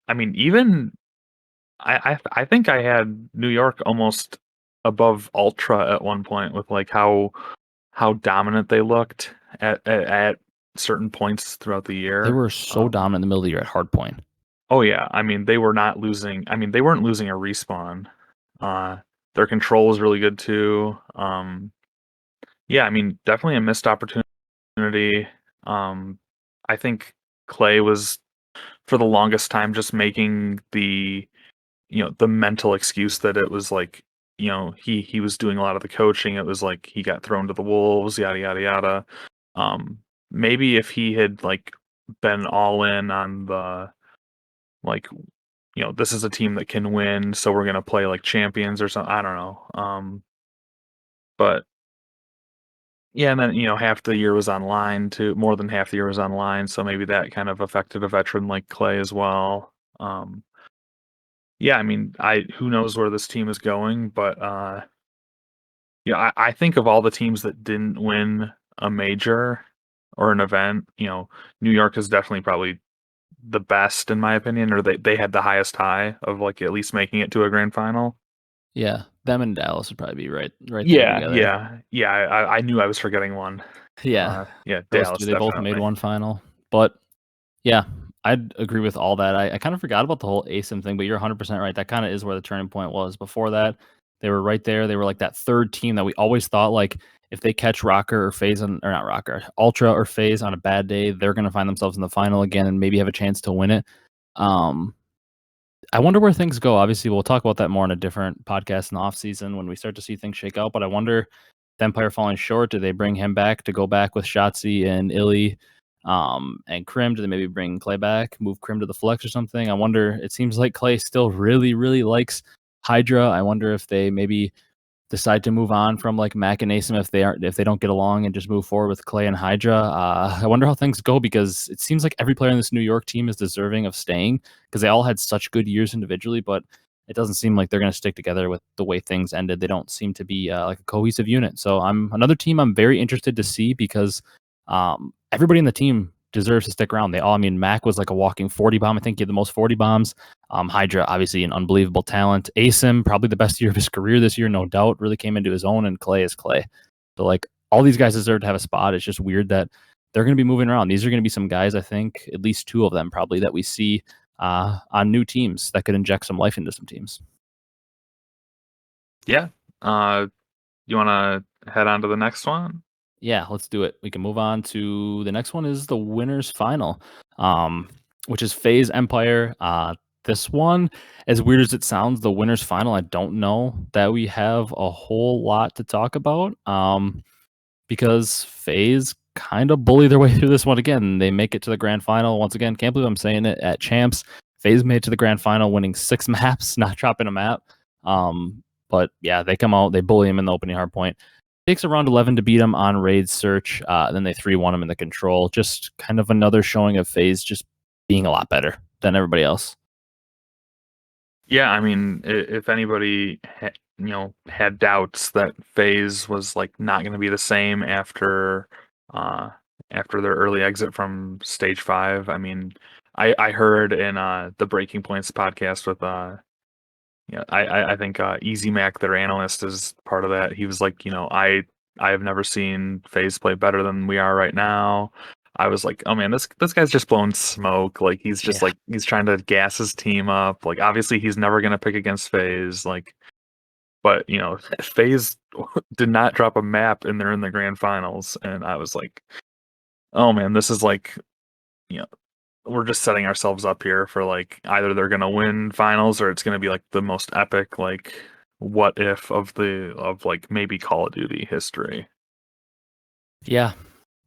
B: I mean, even I think I had New York almost above Ultra at one point with like how dominant they looked at certain points throughout the
A: They
B: year.
A: were so dominant in the middle of the year at hardpoint.
B: Oh yeah, I mean they were not losing. I mean they weren't losing a respawn. Uh, their control was really good too. Yeah, I mean definitely a missed opportunity. Um, I think Clay was for the longest time just making the mental excuse that it was like, he was doing a lot of the coaching. It was like he got thrown to the wolves, yada yada yada. Maybe if he had like been all in on the like, this is a team that can win, so we're gonna play like champions or something. I don't know. But yeah, and then half the year was online too. More than half the year was online, so maybe that kind of affected a veteran like Clay as well. Yeah, I mean, I who knows where this team is going, but yeah, I think of all the teams that didn't win a major or an event, New York is definitely probably the best in my opinion, or they had the highest high of like at least making it to a grand final.
A: Yeah, them and Dallas would probably be right there
B: Yeah,
A: together.
B: yeah, yeah. I knew I was forgetting one.
A: Yeah,
B: Yeah,
A: those 2,
B: Dallas
A: they both made
B: definitely.
A: one final, but yeah, I'd agree with all that. I kind of forgot about the whole ASIM thing, but you're 100% right. That kind of is where the turning point was. Before that, they were right there. They were like that third team that we always thought like if they catch Rocker or Faze on, or not Rocker, Ultra or Faze on a bad day, they're going to find themselves in the final again and maybe have a chance to win it. Um, I wonder where things go. Obviously, we'll talk about that more in a different podcast in the off season when we start to see things shake out. But I wonder the Empire falling short? Do they bring him back to go back with Shotzi and Illy and Krim? Do they maybe bring Clay back, move Krim to the flex or something? I wonder. It seems like Clay still really, really likes Hydra. I wonder if they maybe decide to move on from like Mac and Asim if they don't get along and just move forward with Clay and Hydra. I wonder how things go because it seems like every player in this New York team is deserving of staying because they all had such good years individually, but it doesn't seem like they're going to stick together with the way things ended. They don't seem to be like a cohesive unit. So I'm another team I'm very interested to see because everybody in the team deserves to stick around. They all, I mean, Mac was like a walking 40 bomb. I think he had the most 40 bombs. Hydra, obviously an unbelievable talent. Asim, probably the best year of his career this year, no doubt. Really came into his own, and Clay is Clay. So like all these guys deserve to have a spot. It's just weird that they're going to be moving around. These are going to be some guys, I think, at least two of them probably that we see on new teams that could inject some life into some teams.
B: Yeah. You want to head on to the next one?
A: Yeah, let's do it. We can move on to the next one is the winners final, which is Faze Empire. This one, as weird as it sounds, the winners final, I don't know that we have a whole lot to talk about because Faze kind of bully their way through this one again. They make it to the grand final once again. Can't believe I'm saying it at Champs. Faze made it to the grand final, winning 6 maps, not dropping a map. But yeah, they come out, they bully him in the opening hard point. Takes around 11 to beat him on raid search. Then they 3-1 him in the control. Just kind of another showing of Faze just being a lot better than everybody else.
B: Yeah, I mean, if anybody had doubts that Faze was like not going to be the same after their early exit from stage 5, I mean, I heard in the Breaking Points podcast with I think Easy Mac, their analyst, is part of that. He was like, I have never seen FaZe play better than we are right now. I was like, oh man, this guy's just blowing smoke. Like he's just
A: Yeah.
B: like he's trying to gas his team up. Like obviously he's never gonna pick against FaZe. Like, but FaZe did not drop a map and they're in the grand finals, and I was like, oh man, this is like you know we're just setting ourselves up here for like either they're gonna win finals or it's gonna be like the most epic like what if of like maybe Call of Duty history.
A: Yeah.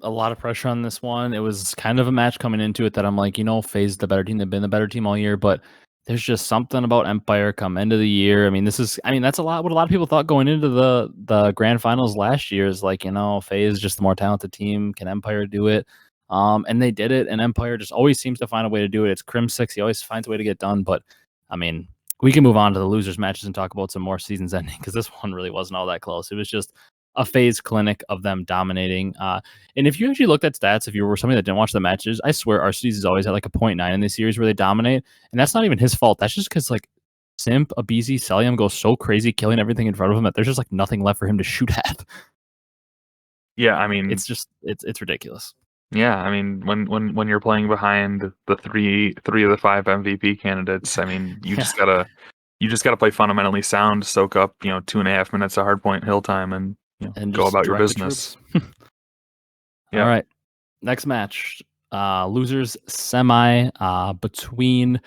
A: A lot of pressure on this one. It was kind of a match coming into it that I'm like, FaZe the better team. They've been the better team all year, but there's just something about Empire come end of the year. I mean, that's a lot what a lot of people thought going into the grand finals last year is like, FaZe is just the more talented team. Can Empire do it? And they did it, and Empire just always seems to find a way to do it. It's Crim 6, he always finds a way to get done, but I mean, we can move on to the losers matches and talk about some more seasons ending because this one really wasn't all that close. It was just a FaZe clinic of them dominating. And if you actually looked at stats, if you were somebody that didn't watch the matches, I swear Arcitys is always at like a 0.9 in this series where they dominate. And that's not even his fault. That's just because like Simp, Abezy, Cellium go so crazy killing everything in front of him that there's just like nothing left for him to shoot at.
B: Yeah, I mean,
A: It's ridiculous.
B: yeah, I mean when you're playing behind the three of the 5 MVP candidates, I mean
A: Yeah.
B: you just gotta play fundamentally sound, soak up 2.5 minutes of hardpoint hill time, and
A: And
B: go
A: just
B: about your
A: direct the
B: business.
A: troops.
B: Yeah.
A: All right. Next match. Losers semi between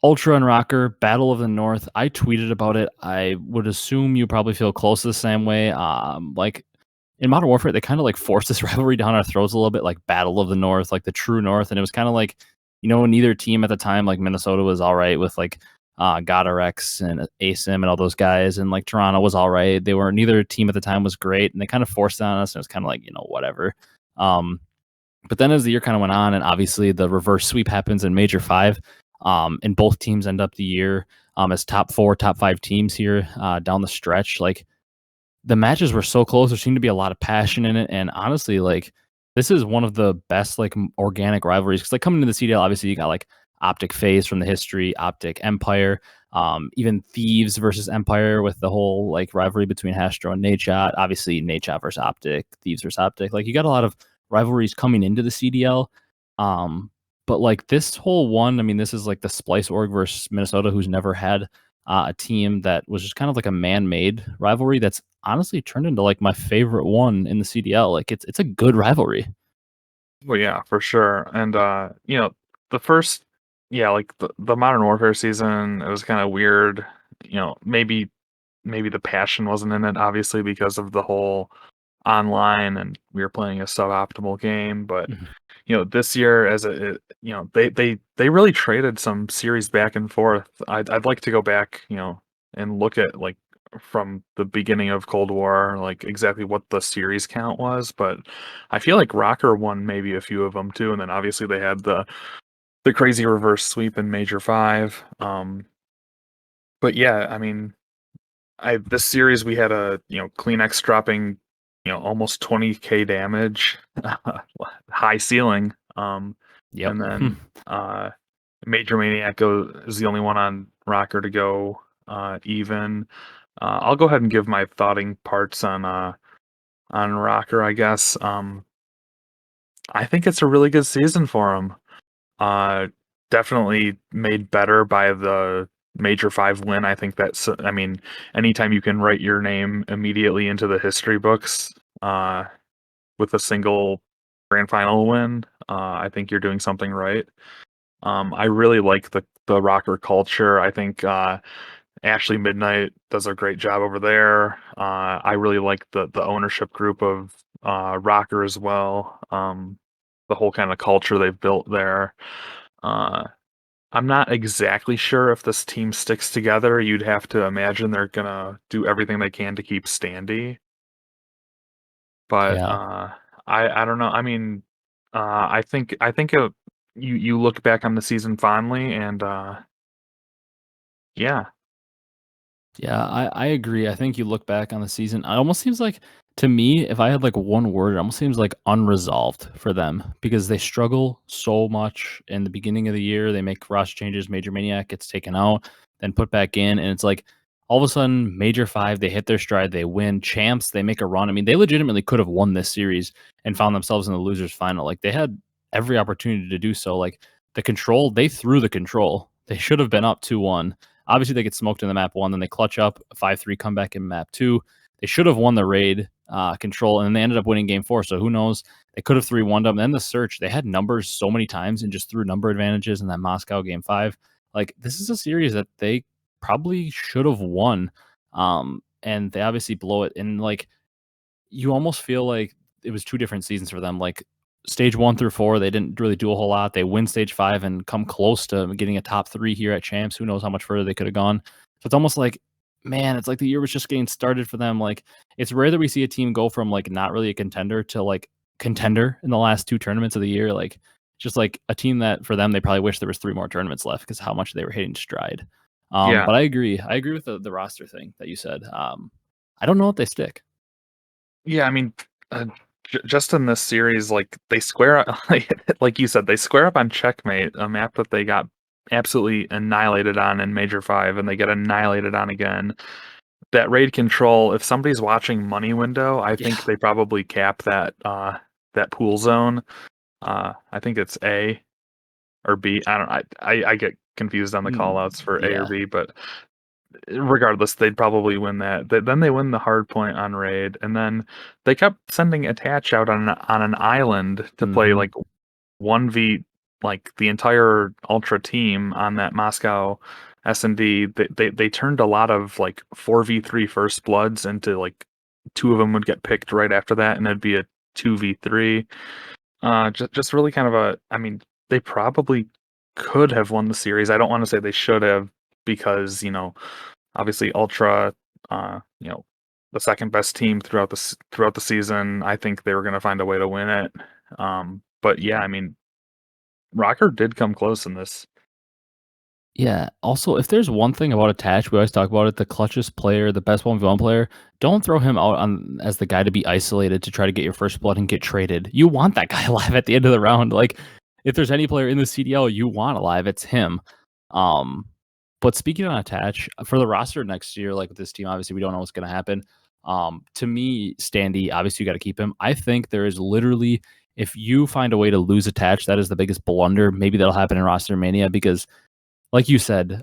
A: Ultra and Rocker, Battle of the North. I tweeted about it. I would assume you probably feel close to the same way. Like in Modern Warfare, they kind of like forced this rivalry down our throats a little bit, like Battle of the North, like the true North. And it was kind of like, neither team at the time, like Minnesota was all right with like Godarex and Asim and all those guys. And like Toronto was all right. Neither team at the time was great. And they kind of forced it on us. And it was kind of like, whatever. But then as the year kind of went on, and obviously the reverse sweep happens in Major 5, and both teams end up the year as top 4, top 5 teams here down the stretch. Like the matches were so close. There seemed to be a lot of passion in it, and honestly, like this is one of the best like organic rivalries because like coming into the CDL, obviously you got like OpTic Faze from the history, OpTic Empire, even Thieves versus Empire with the whole like rivalry between Hastro and Nadeshot. Obviously Nadeshot versus OpTic, Thieves versus OpTic. Like you got a lot of rivalries coming into the CDL. But like this whole one, I mean, this is like the Splice org versus Minnesota, who's never had a team that was just kind of like a man-made rivalry. That's honestly turned into like my favorite one in the CDL. Like it's a good rivalry.
B: Well, yeah, for sure. And the first, yeah, like the Modern Warfare season, it was kind of weird. Maybe the passion wasn't in it, obviously, because of the whole online and we were playing a suboptimal game. But
A: Mhm.
B: this year, they really traded some series back and forth. I'd like to go back, and look at like from the beginning of Cold War, like exactly what the series count was. But I feel like Rocker won maybe a few of them too, and then obviously they had the crazy reverse sweep in Major 5. But yeah, I mean, I this series we had a Kleenex dropping almost 20k damage, high ceiling,
A: Yep.
B: and then Major Maniac is the only one on Rocker to go even. I'll go ahead and give my thoughting parts on Rocker, I guess. I think it's a really good season for him. Uh, Definitely made better by the Major 5 win. I think I mean, anytime you can write your name immediately into the history books uh, with a single grand final win, I think you're doing something right. I really like the rocker culture. I think Ashley Midnight does a great job over there. I really like the ownership group of Rocker as well. The whole kind of culture they've built there. Uh, I'm not exactly sure if this team sticks together. You'd have to imagine they're gonna do everything they can to keep Standy. But
A: Yeah.
B: I don't know. I mean, I think you look back on the season fondly, and yeah,
A: Yeah, I agree. I think you look back on the season, it almost seems like to me, if I had like one word, it almost seems like unresolved for them because they struggle so much in the beginning of the year. They make roster changes, Major Maniac gets taken out, then put back in, and it's like all of a sudden, Major 5, they hit their stride, they win. Champs, they make a run. I mean, they legitimately could have won this series and found themselves in the losers final. Like they had every opportunity to do so. Like the control, they threw the control. They should have been up 2-1. Obviously, they get smoked in the map 1, then they clutch up a 5-3 comeback in map 2. They should have won the raid control, and then they ended up winning game 4. So who knows? They could have 3-1'd them. Then the search, they had numbers so many times and just threw number advantages in that Moscow game 5. Like this is a series that they probably should have won, and they obviously blow it. And like you almost feel like it was two different seasons for them. Like stage 1 through 4, they didn't really do a whole lot. They win stage 5 and come close to getting a top 3 here at champs. Who knows how much further they could have gone. So it's almost like, man, it's like the year was just getting started for them. Like it's rare that we see a team go from like not really a contender to like contender in the last 2 tournaments of the year. Like just like a team that for them they probably wish there was 3 more tournaments left because how much they were hitting stride.
B: yeah,
A: But I agree. I agree with the roster thing that you said. I don't know if they stick.
B: yeah. I mean, just in this series, like they square up, like you said, they square up on Checkmate, a map that they got absolutely annihilated on in Major 5, and they get annihilated on again. That raid control, if somebody's watching Money Window, I think
A: Yeah.
B: they probably cap that pool zone. I think it's A or B. I don't. I get confused on the call outs for A or
A: Yeah.
B: B, but regardless, they'd probably win that. Then they win the hard point on raid, and then they kept sending Attach out on an island to play
A: Mhm.
B: like 1v like the entire Ultra team on that Moscow S&D. They turned a lot of like 4v3 first bloods into like 2 of them would get picked right after that, and it'd be a 2v3. Just really kind of I mean, they probably could have won the series. I don't want to say they should have because, obviously Ultra, the second best team throughout the season. I think they were going to find a way to win it. But yeah, I mean, Rocker did come close in this.
A: Yeah. Also, if there's one thing about Attach, we always talk about it, the clutchest player, the best 1v1 player, don't throw him out on as the guy to be isolated to try to get your first blood and get traded. You want that guy alive at the end of the round. Like, if there's any player in the CDL you want alive, it's him. Um, but speaking on Attach, for the roster next year, like with this team, obviously we don't know what's gonna happen. To me, Standy, obviously you got to keep him. I think there is literally, if you find a way to lose Attach, that is the biggest blunder. Maybe that'll happen in roster mania because like you said,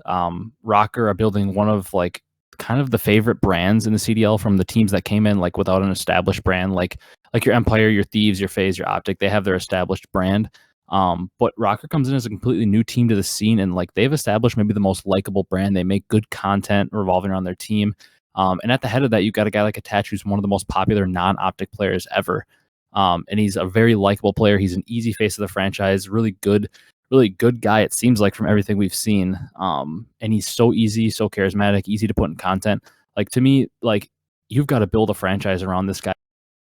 A: Rocker are building one of like kind of the favorite brands in the CDL from the teams that came in like without an established brand, like your Empire, your Thieves, your Faze, your OpTic. They have their established brand. But Rocker comes in as a completely new team to the scene, and like they've established maybe the most likable brand. They make good content revolving around their team. And at the head of that, you've got a guy like Attach, who's one of the most popular non-OpTic players ever. And he's a very likable player. He's an easy face of the franchise, really good guy, it seems like, from everything we've seen. And he's so easy, so charismatic, easy to put in content. Like, to me, like, you've got to build a franchise around this guy,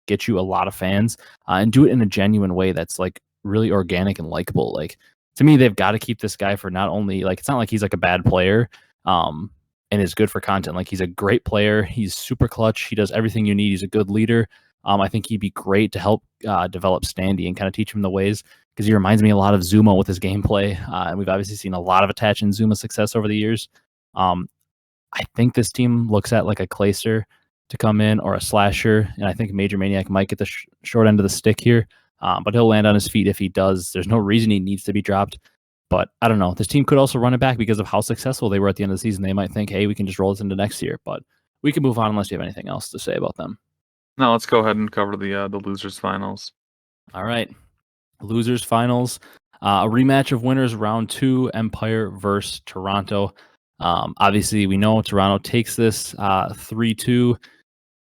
A: get you a lot of fans, and do it in a genuine way that's like really organic and likable. Like, to me, they've got to keep this guy for not only, like, it's not like he's like a bad player, and is good for content. Like, he's a great player. He's super clutch. He does everything you need. He's a good leader. I think he'd be great to help develop Standy and kind of teach him the ways, because he reminds me a lot of Zuma with his gameplay. And we've obviously seen a lot of Attach and Zuma success over the years. I think this team looks at like a Clayster to come in, or a Slasher, and I think Major Maniac might get the short end of the stick here, but he'll land on his feet if he does. There's no reason he needs to be dropped. But I don't know. This team could also run it back because of how successful they were at the end of the season. They might think, hey, we can just roll this into next year. But we can move on unless you have anything else to say about them.
B: No, let's go ahead and cover the losers finals.
A: All right. Losers finals. A rematch of winners round 2, Empire versus Toronto. Obviously, we know Toronto takes this 3-2.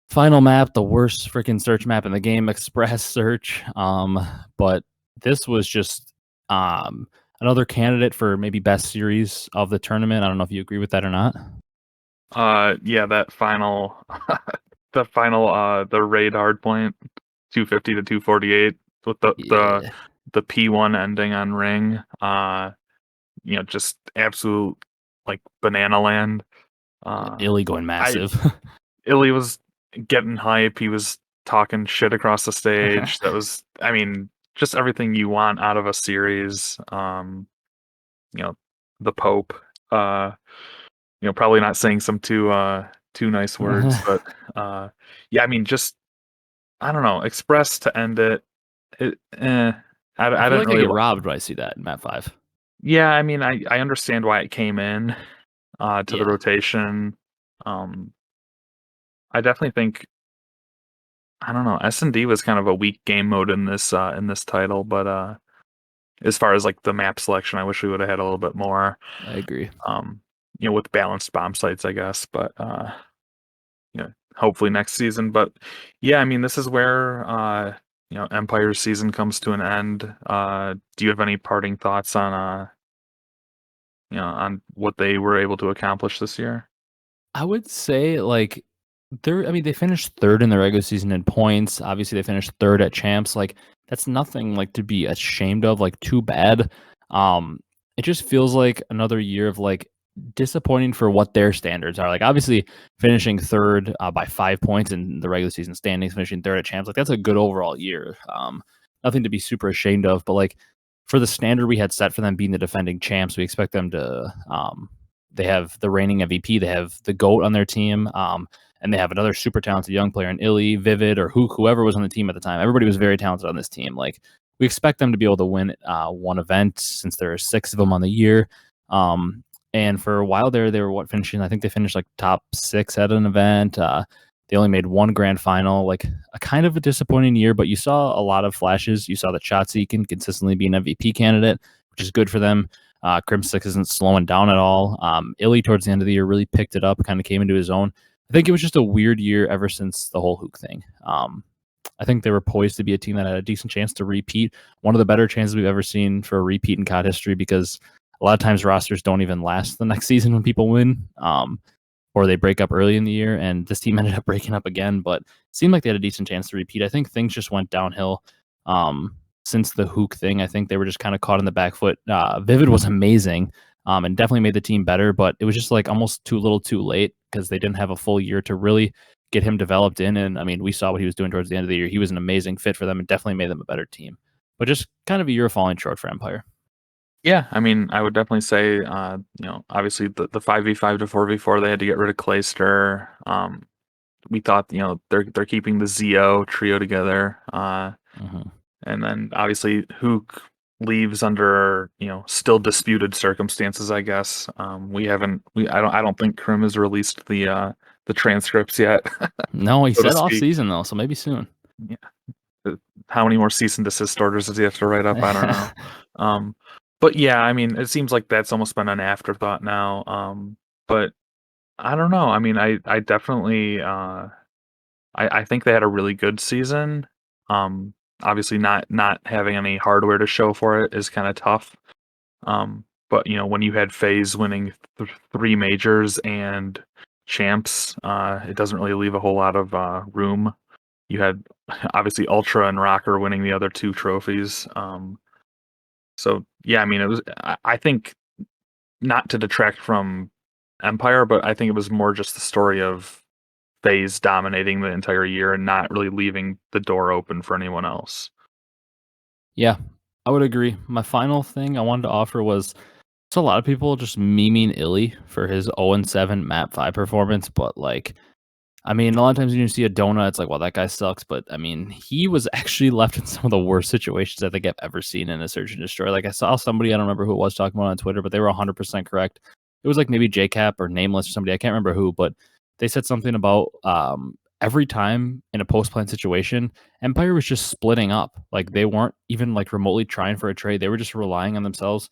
A: Final map, the worst freaking search map in the game, Express Search. But this was just another candidate for maybe best series of the tournament. I don't know if you agree with that or not.
B: Yeah, that final, the raid hardpoint, 250 to 248 with the P1 ending on ring. Just absolute like banana land.
A: Illy going massive.
B: Illy was getting hype. He was talking shit across the stage. That was, I mean, just everything you want out of a series. The Pope. Probably not saying some too nice words, but yeah, I mean, just I don't know, Express to end it. I
A: I feel
B: didn't
A: like I
B: really.
A: get robbed when I see that in map 5.
B: Yeah, I mean, I understand why it came in to the
A: Yeah,
B: rotation. Um, I definitely think, I don't know, S&D was kind of a weak game mode in this title, but as far as like the map selection, I wish we would have had a little bit more.
A: I agree.
B: With balanced bomb sites, I guess, but hopefully next season. But yeah, I mean, this is where Empire's season comes to an end. Do you have any parting thoughts on on what they were able to accomplish this year?
A: I would say, like, they finished third in the regular season in points. Obviously, they finished third at champs. Like, that's nothing like to be ashamed of, like, too bad. It just feels like another year of like disappointing for what their standards are. Like, obviously, finishing third by 5 points in the regular season standings, finishing third at champs, like, that's a good overall year. Nothing to be super ashamed of, but like, for the standard we had set for them being the defending champs, we expect them to they have the reigning MVP. They have the GOAT on their team. And they have another super talented young player in Illy, Vivid, or whoever was on the team at the time. Everybody was very talented on this team. Like, we expect them to be able to win one event, since there are 6 of them on the year. And for a while there, they were finishing. I think they finished like top 6 at an event. They only made one grand final. Like, a kind of a disappointing year, but you saw a lot of flashes. You saw that Shotzi can consistently be an MVP candidate, which is good for them. Crim6 isn't slowing down at all. Illy towards the end of the year really picked it up, kind of came into his own. I think it was just a weird year ever since the whole Hook thing. I think they were poised to be a team that had a decent chance to repeat. One of the better chances we've ever seen for a repeat in COD history, because a lot of times rosters don't even last the next season when people win, or they break up early in the year. And this team ended up breaking up again, but it seemed like they had a decent chance to repeat. I think things just went downhill since the Hook thing. I think they were just kind of caught in the back foot. Vivid was amazing. And definitely made the team better, but it was just like almost too little too late, because they didn't have a full year to really get him developed in. And I mean, we saw what he was doing towards the end of the year. He was an amazing fit for them and definitely made them a better team, but just kind of a year falling short for Empire.
B: Yeah, I mean, I would definitely say, obviously the 5v5 to 4v4, they had to get rid of Clayster. We thought, they're keeping the Zio trio together. And then obviously Hook leaves under, still disputed circumstances, I guess. I don't think Krim has released the transcripts yet.
A: No, he
B: so to
A: said off
B: speak.
A: season though, so maybe soon.
B: Yeah. How many more cease and desist orders does he have to write up? I don't know. But yeah, I mean, it seems like that's almost been an afterthought now. But I don't know. I mean, I definitely I think they had a really good season. Um, Obviously, not having any hardware to show for it is kind of tough. But when you had Faze winning 3 majors and champs, it doesn't really leave a whole lot of room. You had obviously Ultra and Rocker winning the other 2 trophies. So yeah, I mean, it was. I think not to detract from Empire, but I think it was more just the story of Faze dominating the entire year and not really leaving the door open for anyone else.
A: Yeah, I would agree. My final thing I wanted to offer was so a lot of people just memeing Illy for his 0-7 map 5 performance, but like I mean, a lot of times when you see a donut, it's like, well, that guy sucks. But I mean, he was actually left in some of the worst situations I think I've ever seen in a search and destroy. Like I saw somebody, I don't remember who it was talking about on Twitter, but they were 100% correct. It was like maybe JCap or Nameless or somebody, I can't remember who, but they said something about every time in a post plan situation, Empire was just splitting up. Like they weren't even like remotely trying for a trade. They were just relying on themselves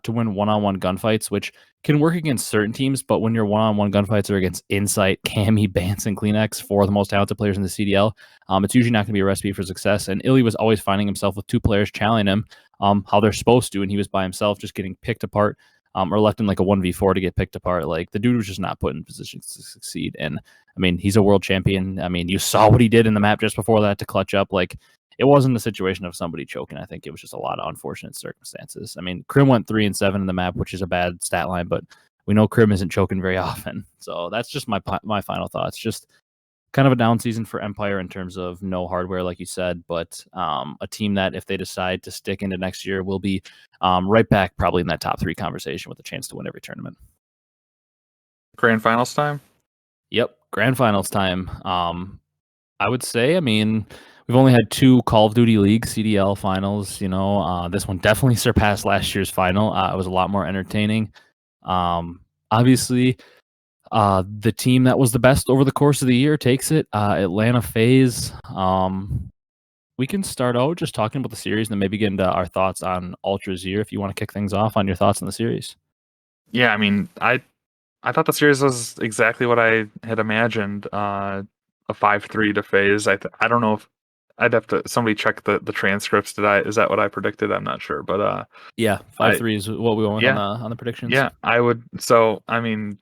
A: to win one-on-one gunfights, which can work against certain teams, but when your one-on-one gunfights are against Insight, Cammy, Bance, and Kleenex, 4 of the most talented players in the CDL, it's usually not going to be a recipe for success. And Illy was always finding himself with 2 players challenging him how they're supposed to, and he was by himself just getting picked apart or left in like a 1v4 to get picked apart. Like the dude was just not put in positions to succeed. And I mean, he's a world champion. I mean, you saw what he did in the map just before that to clutch up. Like it wasn't a situation of somebody choking. I think it was just a lot of unfortunate circumstances. I mean, Krim went 3-7 in the map, which is a bad stat line, but we know Krim isn't choking very often. So that's just my final thoughts. Just kind of a down season for Empire in terms of no hardware, like you said, but a team that if they decide to stick into next year will be right back probably in that top 3 conversation with a chance to win every tournament.
B: Grand finals time?
A: Yep, grand finals time. I would say, I mean, we've only had 2 Call of Duty League CDL finals. This one definitely surpassed last year's final. It was a lot more entertaining. Obviously, the team that was the best over the course of the year takes it. Atlanta Faze. We can start out just talking about the series and then maybe get into our thoughts on Ultra's year if you want to kick things off on your thoughts on the series.
B: Yeah, I mean, I thought the series was exactly what I had imagined. A 5-3 to Faze. I don't know if I'd have to somebody check the transcripts. Is that what I predicted? I'm not sure, but
A: Yeah,
B: I
A: 5-3 is what we went with
B: yeah
A: on the predictions.
B: yeah I would. So I mean,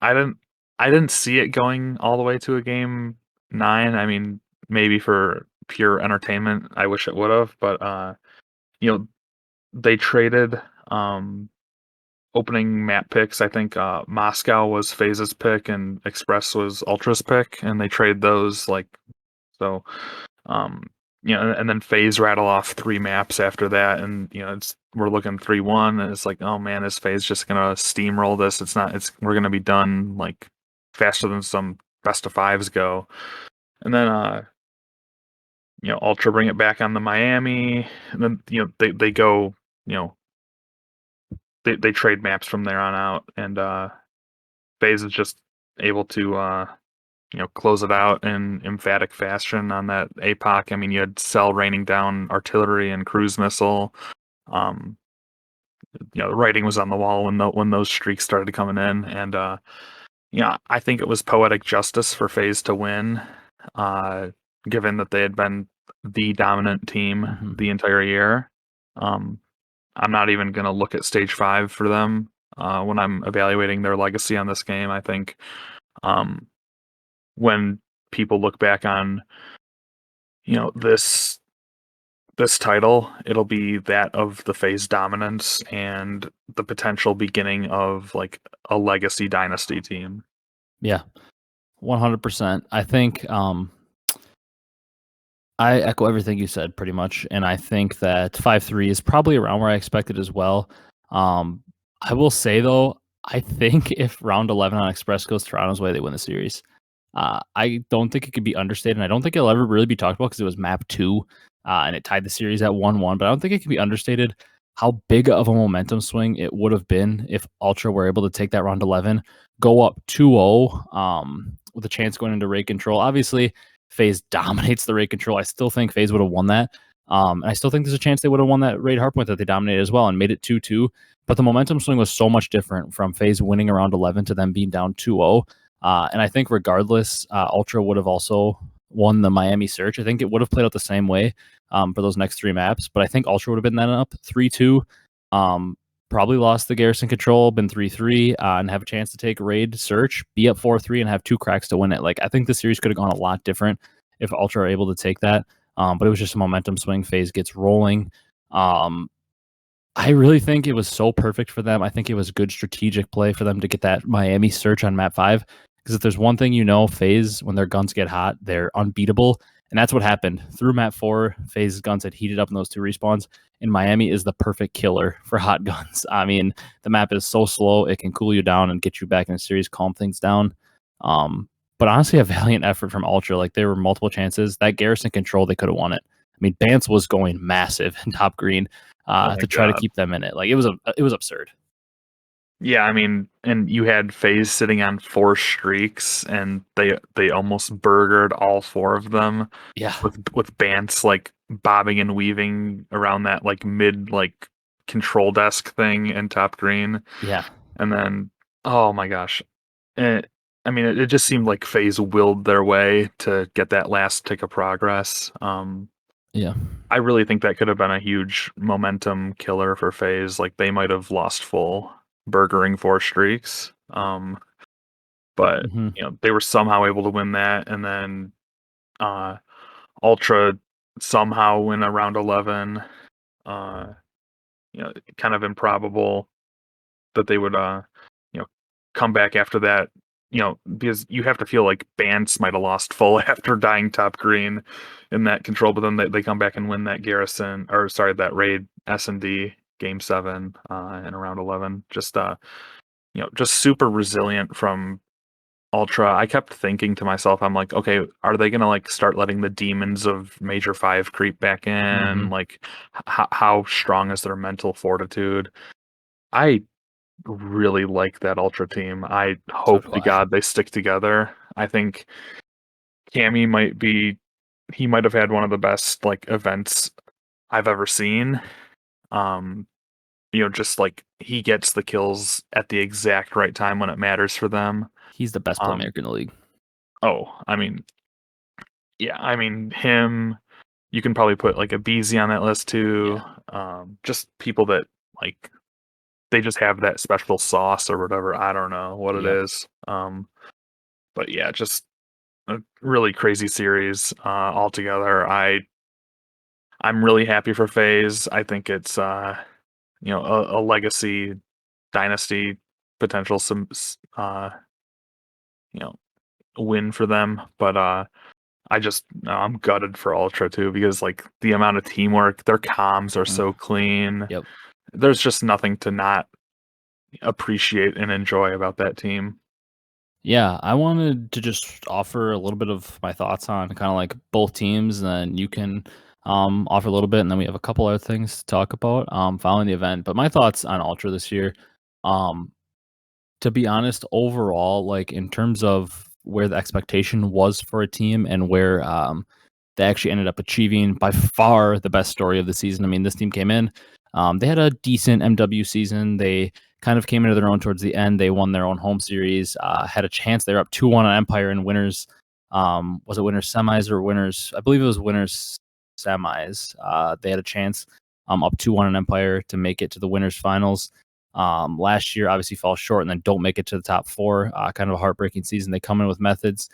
B: I didn't I didn't see it going all the way to a game 9. I mean, maybe for pure entertainment, I wish it would have, but you know, they traded opening map picks. I think Moscow was Faze's pick and Express was Ultra's pick, and they trade those like so. Um, and then Faze rattle off 3 maps after that, and we're looking 3-1, and it's like, oh man, is Faze just gonna steamroll this? It's not. We're gonna be done like faster than some best of fives go, and then Ultra bring it back on the Miami, and then they go they trade maps from there on out, and Faze is just able to close it out in emphatic fashion on that APOC. I mean, you had Cell raining down artillery and cruise missile. Um, the writing was on the wall when those streaks started coming in, and I think it was poetic justice for Faze to win, uh, given that they had been the dominant team the entire year. Um, I'm not even going to look at stage 5 for them when I'm evaluating their legacy on this game. I think when people look back on this title, it'll be that of the Faze dominance and the potential beginning of like a legacy dynasty team.
A: Yeah, 100%. I think I echo everything you said pretty much, and I think that 5-3 is probably around where I expected as well. I will say though, I think if round 11 on Express goes Toronto's way, they win the series. I don't think it could be understated, and I don't think it'll ever really be talked about because it was map 2, and it tied the series at 1-1. But I don't think it can be understated how big of a momentum swing it would have been if Ultra were able to take that round 11, go up 2-0, with a chance going into raid control. Obviously, Faze dominates the raid control. I still think Faze would have won that. And I still think there's a chance they would have won that raid hardpoint that they dominated as well and made it 2-2. But the momentum swing was so much different from FaZe winning around 11 to them being down 2-0. And I think regardless, Ultra would have also won the Miami search. I think it would have played out the same way for those next 3 maps. But I think Ultra would have been then up 3-2. Probably lost the garrison control, been 3-3, and have a chance to take raid search, be up 4-3, and have 2 cracks to win it. Like, I think the series could have gone a lot different if Ultra are able to take that. But it was just a momentum swing. FaZe gets rolling. I really think it was so perfect for them. I think it was a good strategic play for them to get that Miami search on map 5. Because if there's one thing you know, FaZe, when their guns get hot, they're unbeatable. And that's what happened. Through map 4, FaZe's guns had heated up in those 2 respawns. And Miami is the perfect killer for hot guns. I mean, the map is so slow, it can cool you down and get you back in a series, calm things down. But honestly, a valiant effort from Ultra. Like, there were multiple chances. That garrison control, they could have won it. I mean, Bance was going massive in top green to try to keep them in it. Like, it was absurd.
B: Yeah, I mean, and you had FaZe sitting on 4 streaks, and they almost burgered all 4 of them.
A: Yeah,
B: with Bance like bobbing and weaving around that like mid like control desk thing in top green.
A: yeah,
B: And then, oh my gosh, I mean, it just seemed like FaZe willed their way to get that last tick of progress.
A: yeah.
B: I really think that could have been a huge momentum killer for FaZe. Like, they might have lost full burgering 4 streaks. But
A: Mhm.
B: you know, they were somehow able to win that, and then Ultra somehow win around 11. You know, kind of improbable that they would you know, come back after that. You know, because you have to feel like Bance might have lost full after dying top green in that control, but then they come back and win that garrison, or sorry, that raid S&D game 7 in around 11. Just you know, just super resilient from Ultra. I kept thinking to myself, I'm like, okay, are they gonna like start letting the demons of Major 5 creep back in?
A: Mhm.
B: Like, how strong is their mental fortitude? I really like that Ultra team. I
A: So
B: hope
A: do
B: to
A: I.
B: God they stick together. I think Cammy he might have had one of the best like events I've ever seen. Um, you know, just like he gets the kills at the exact right time when it matters for them.
A: He's the best
B: Um,
A: playmaker in the league.
B: oh, I mean, yeah, I mean him. You can probably put like Abezy on that list too.
A: Yeah.
B: Just people that like they just have that special sauce or whatever. I don't know what it
A: Yep.
B: is. But yeah, just a really crazy series altogether. I'm really happy for FaZe. I think it's you know, a legacy dynasty potential some you know, win for them. But I'm gutted for Ultra too, because like the amount of teamwork, their comms are so clean.
A: Yep.
B: There's just nothing to not appreciate and enjoy about that team.
A: Yeah, I wanted to just offer a little bit of my thoughts on kind of like both teams, and then you can offer a little bit, and then we have a couple other things to talk about following the event. But my thoughts on Ultra this year, um, to be honest, overall, like in terms of where the expectation was for a team and where they actually ended up achieving by far the best story of the season. I mean, this team came in, they had a decent MW season. They kind of came into their own towards the end. They won their own home series, had a chance. They were up 2-1 on Empire in winners. Was it winners semis or winners? I believe it was winners semis. They had a chance up 2-1 on Empire to make it to the winners finals. Last year, obviously, fall short and then don't make it to the top 4. Kind of a heartbreaking season. They come in with methods,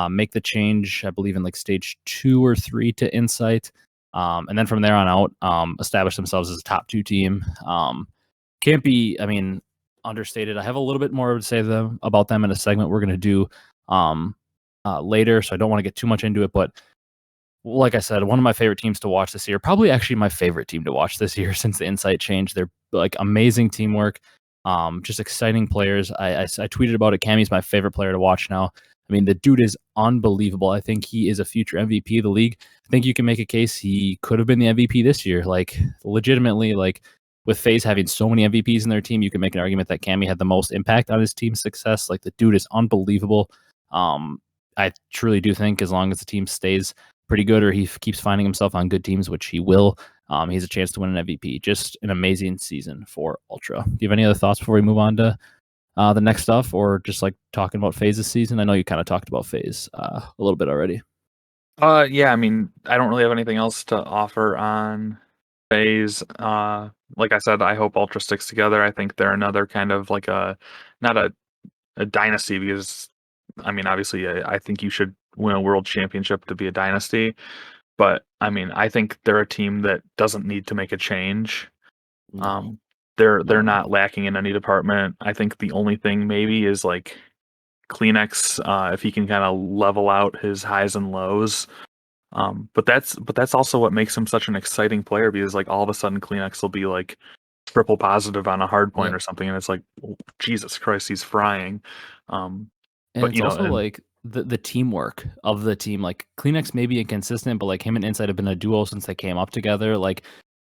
A: make the change, I believe, in like stage 2 or 3 to Insight. And then from there on out, establish themselves as a top 2 team. Can't be, I mean, understated. I have a little bit more to say about them in a segment we're going to do later, so I don't want to get too much into it. But like I said, one of my favorite teams to watch this year, probably actually my favorite team to watch this year since the Insight change. They're like amazing teamwork, just exciting players. I tweeted about it. Cammy's my favorite player to watch now. I mean, the dude is unbelievable. I think he is a future MVP of the league. I think you can make a case he could have been the MVP this year. Like, legitimately, like with FaZe having so many MVPs in their team, you can make an argument that Cammy had the most impact on his team's success. Like, the dude is unbelievable. I truly do think as long as the team stays pretty good, or he keeps finding himself on good teams, which he will, he has a chance to win an MVP. Just an amazing season for Ultra. Do you have any other thoughts before we move on to the next stuff, or just like talking about Faze this season? I know you kind of talked about Faze a little bit already.
B: Yeah, I mean, I don't really have anything else to offer on Faze. Like I said, I hope Ultra sticks together. I think they're another kind of like not a dynasty, because I mean, obviously, I think you should win a world championship to be a dynasty. But I mean, I think they're a team that doesn't need to make a change.
A: No,
B: They're
A: no.
B: not lacking in any department. I think the only thing maybe is like Kleenex, if he can kind of level out his highs and lows. But that's also what makes him such an exciting player, because like all of a sudden Kleenex will be like triple positive on a hard point
A: Yep.
B: or something, and it's like, oh, Jesus Christ, he's frying. Um,
A: And
B: but
A: it's also like the teamwork of the team. Like Kleenex may be inconsistent, but like him and Inside have been a duo since they came up together. Like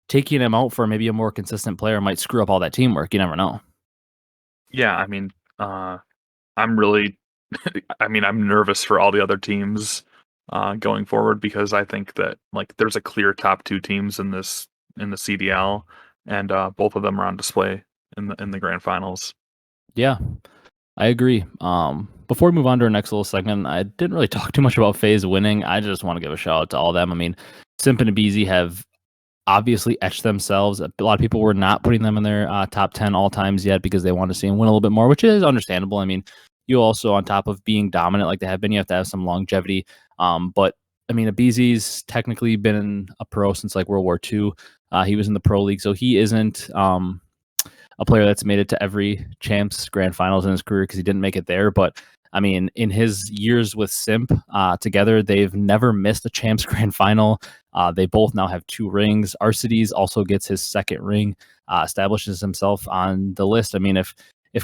A: taking him out for maybe a more consistent player might screw up all that teamwork. You never know.
B: yeah, I mean, I'm really, I mean, I'm nervous for all the other teams going forward, because I think that like there's a clear top two teams in the CDL, and both of them are on display in the grand finals.
A: Yeah, I agree. Before we move on to our next little segment, I didn't really talk too much about Faze winning. I just want to give a shout out to all of them. I mean, Simp and Abezy have obviously etched themselves. A lot of people were not putting them in their top 10 all times yet because they want to see them win a little bit more, which is understandable. I mean, you also, on top of being dominant like they have been, you have to have some longevity. But I mean, Abezy's technically been a pro since like World War II. He was in the pro league, so he isn't a player that's made it to every champs grand finals in his career because he didn't make it there. But I mean, in his years with Simp together, they've never missed a champs grand final. They both now have 2 rings. Arcitys also gets his 2nd ring, establishes himself on the list. I mean, if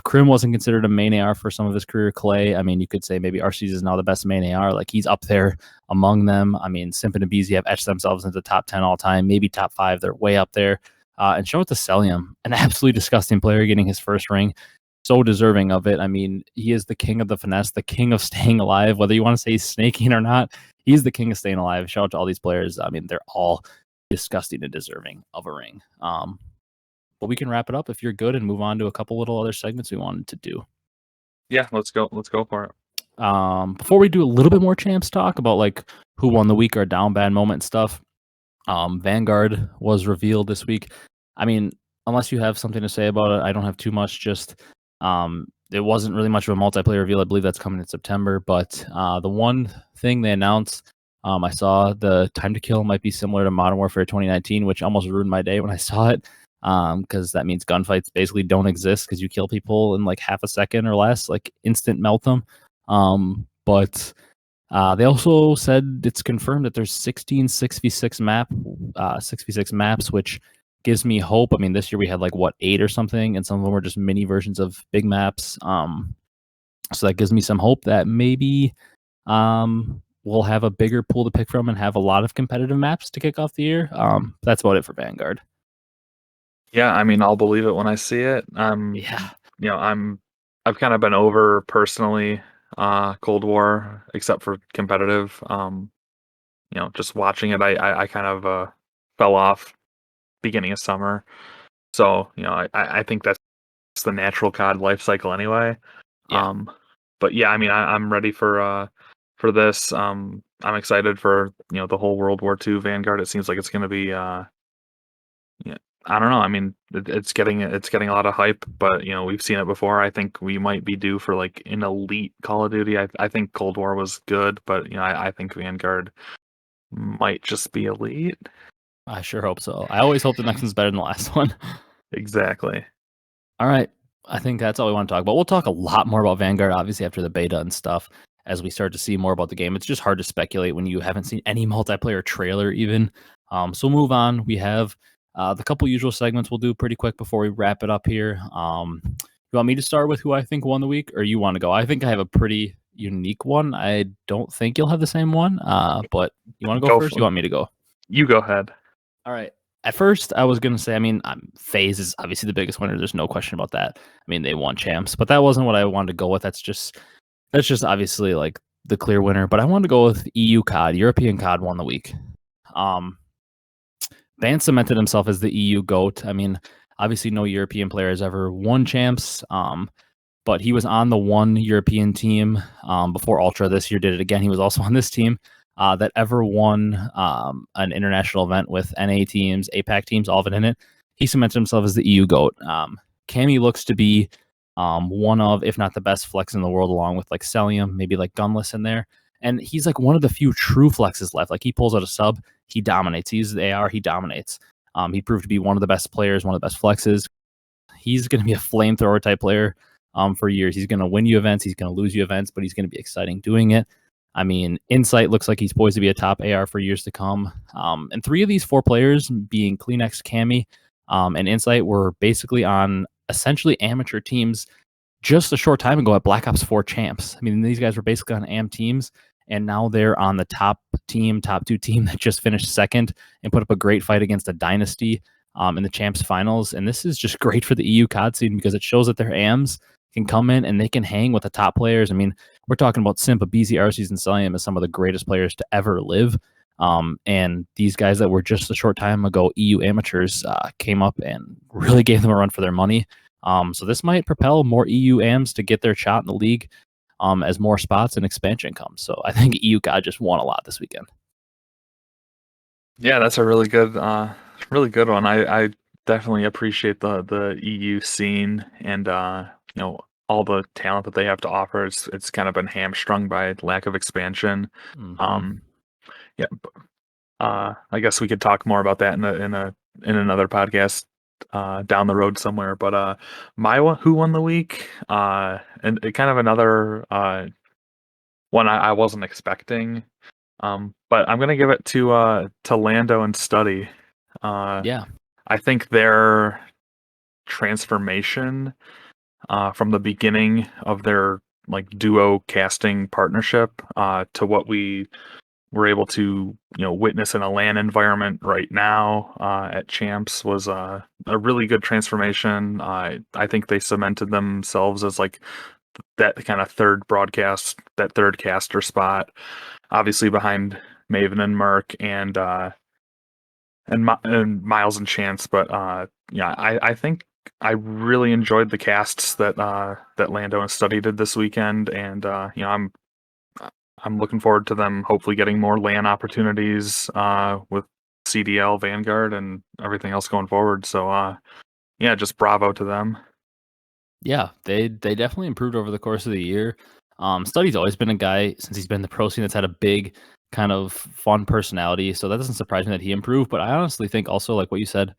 A: Krim wasn't considered a main AR for some of his career, Clay, I mean, you could say maybe Arcitys is now the best main AR. Like he's up there among them. I mean, Simp and Abezy have etched themselves into the top 10 all time, maybe top 5. They're way up there. And show it to Cellium, an absolutely disgusting player getting his 1st ring. So deserving of it. I mean, he is the king of the finesse, the king of staying alive, whether you want to say he's snaking or not. He's the king of staying alive. Shout out to all these players. I mean, they're all disgusting and deserving of a ring. But we can wrap it up if you're good and move on to a couple little other segments we wanted to do.
B: Yeah, let's go for it.
A: Before we do a little bit more champs talk about like who won the week or down bad moment stuff, Vanguard was revealed this week. I mean, unless you have something to say about it, I don't have too much. Just it wasn't really much of a multiplayer reveal. I believe that's coming in September. But the one thing they announced, I saw the time to kill might be similar to Modern Warfare 2019, which almost ruined my day when I saw it. Because that means gunfights basically don't exist because you kill people in like half a second or less, like instant melt them. But they also said it's confirmed that there's 16 6v6 maps, which gives me hope. I mean, this year we had like 8 or something, and some of them were just mini versions of big maps. So that gives me some hope that maybe we'll have a bigger pool to pick from and have a lot of competitive maps to kick off the year. That's about it for Vanguard.
B: Yeah, I mean, I'll believe it when I see it.
A: Yeah.
B: You know, I've kind of been over personally Cold War, except for competitive. You know, just watching it, I kind of fell off beginning of summer. So, you know, I think that's the natural COD life cycle anyway.
A: Yeah.
B: But yeah, I mean, I'm ready for this. I'm excited for, you know, the whole World War II Vanguard. It seems like it's going to be yeah, I don't know. I mean, it's getting a lot of hype, but you know, we've seen it before. I think we might be due for like an elite Call of Duty. I think Cold War was good, but you know, I think Vanguard might just be elite.
A: I sure hope so. I always hope the next one's better than the last one.
B: Exactly.
A: All right. I think that's all we want to talk about. We'll talk a lot more about Vanguard, obviously, after the beta and stuff, as we start to see more about the game. It's just hard to speculate when you haven't seen any multiplayer trailer, even. So we'll move on. We have the couple usual segments we'll do pretty quick before we wrap it up here. You want me to start with who I think won the week, or you want to go? I think I have a pretty unique one. I don't think you'll have the same one, but you want to go first? You want me to go?
B: You go ahead.
A: All right. At first, I was going to say, I mean, Faze is obviously the biggest winner. There's no question about that. I mean, they won champs, but that wasn't what I wanted to go with. That's just obviously like the clear winner, but I wanted to go with EU COD. European COD won the week. Vance cemented himself as the EU GOAT. I mean, obviously no European player has ever won champs, but he was on the one European team before Ultra this year did it again. He was also on this team that ever won an international event with NA teams, APAC teams, all of it in it. He cemented himself as the EU GOAT. Cammy looks to be one of, if not the best flex in the world, along with like Cellium, maybe like Gunless in there. And he's like one of the few true flexes left. Like he pulls out a sub, he dominates. He uses the AR, he dominates. He proved to be one of the best players, one of the best flexes. He's going to be a flamethrower type player for years. He's going to win you events, he's going to lose you events, but he's going to be exciting doing it. I mean, Insight looks like he's poised to be a top AR for years to come. And 3 of these 4 players, being Kleenex, Cammy, and Insight, were basically on essentially amateur teams just a short time ago at Black Ops 4 champs. I mean, these guys were basically on AM teams, and now they're on the top 2 team that just finished second and put up a great fight against a dynasty in the champs finals. And this is just great for the EU COD scene because it shows that their AMs can come in and they can hang with the top players. I mean, we're talking about Simp, Abezy, Arcitys, and Cellium as some of the greatest players to ever live. And these guys that were just a short time ago EU amateurs came up and really gave them a run for their money. So this might propel more EU AMs to get their shot in the league as more spots and expansion comes. So I think EU COD just won a lot this weekend.
B: Yeah, that's a really good one. I definitely appreciate the EU scene and all the talent that they have to offer. It's kind of been hamstrung by lack of expansion.
A: Mm-hmm.
B: Yeah, I guess we could talk more about that in another podcast down the road somewhere. But who won the week? And kind of another one I wasn't expecting. But I'm gonna give it to Lando and Study.
A: Yeah.
B: I think their transformation from the beginning of their like duo casting partnership to what we were able to witness in a LAN environment right now at Champs was a really good transformation. I think they cemented themselves as like that kind of third caster spot, obviously behind Maven and Merc and Miles and Chance. But yeah, I think I really enjoyed the casts that Lando and Study did this weekend, and I'm looking forward to them hopefully getting more LAN opportunities with CDL, Vanguard, and everything else going forward. So yeah, just bravo to them.
A: Yeah, they definitely improved over the course of the year. Study's always been a guy since he's been in the pro scene that's had a big kind of fun personality, so that doesn't surprise me that he improved. But I honestly think also like what you said,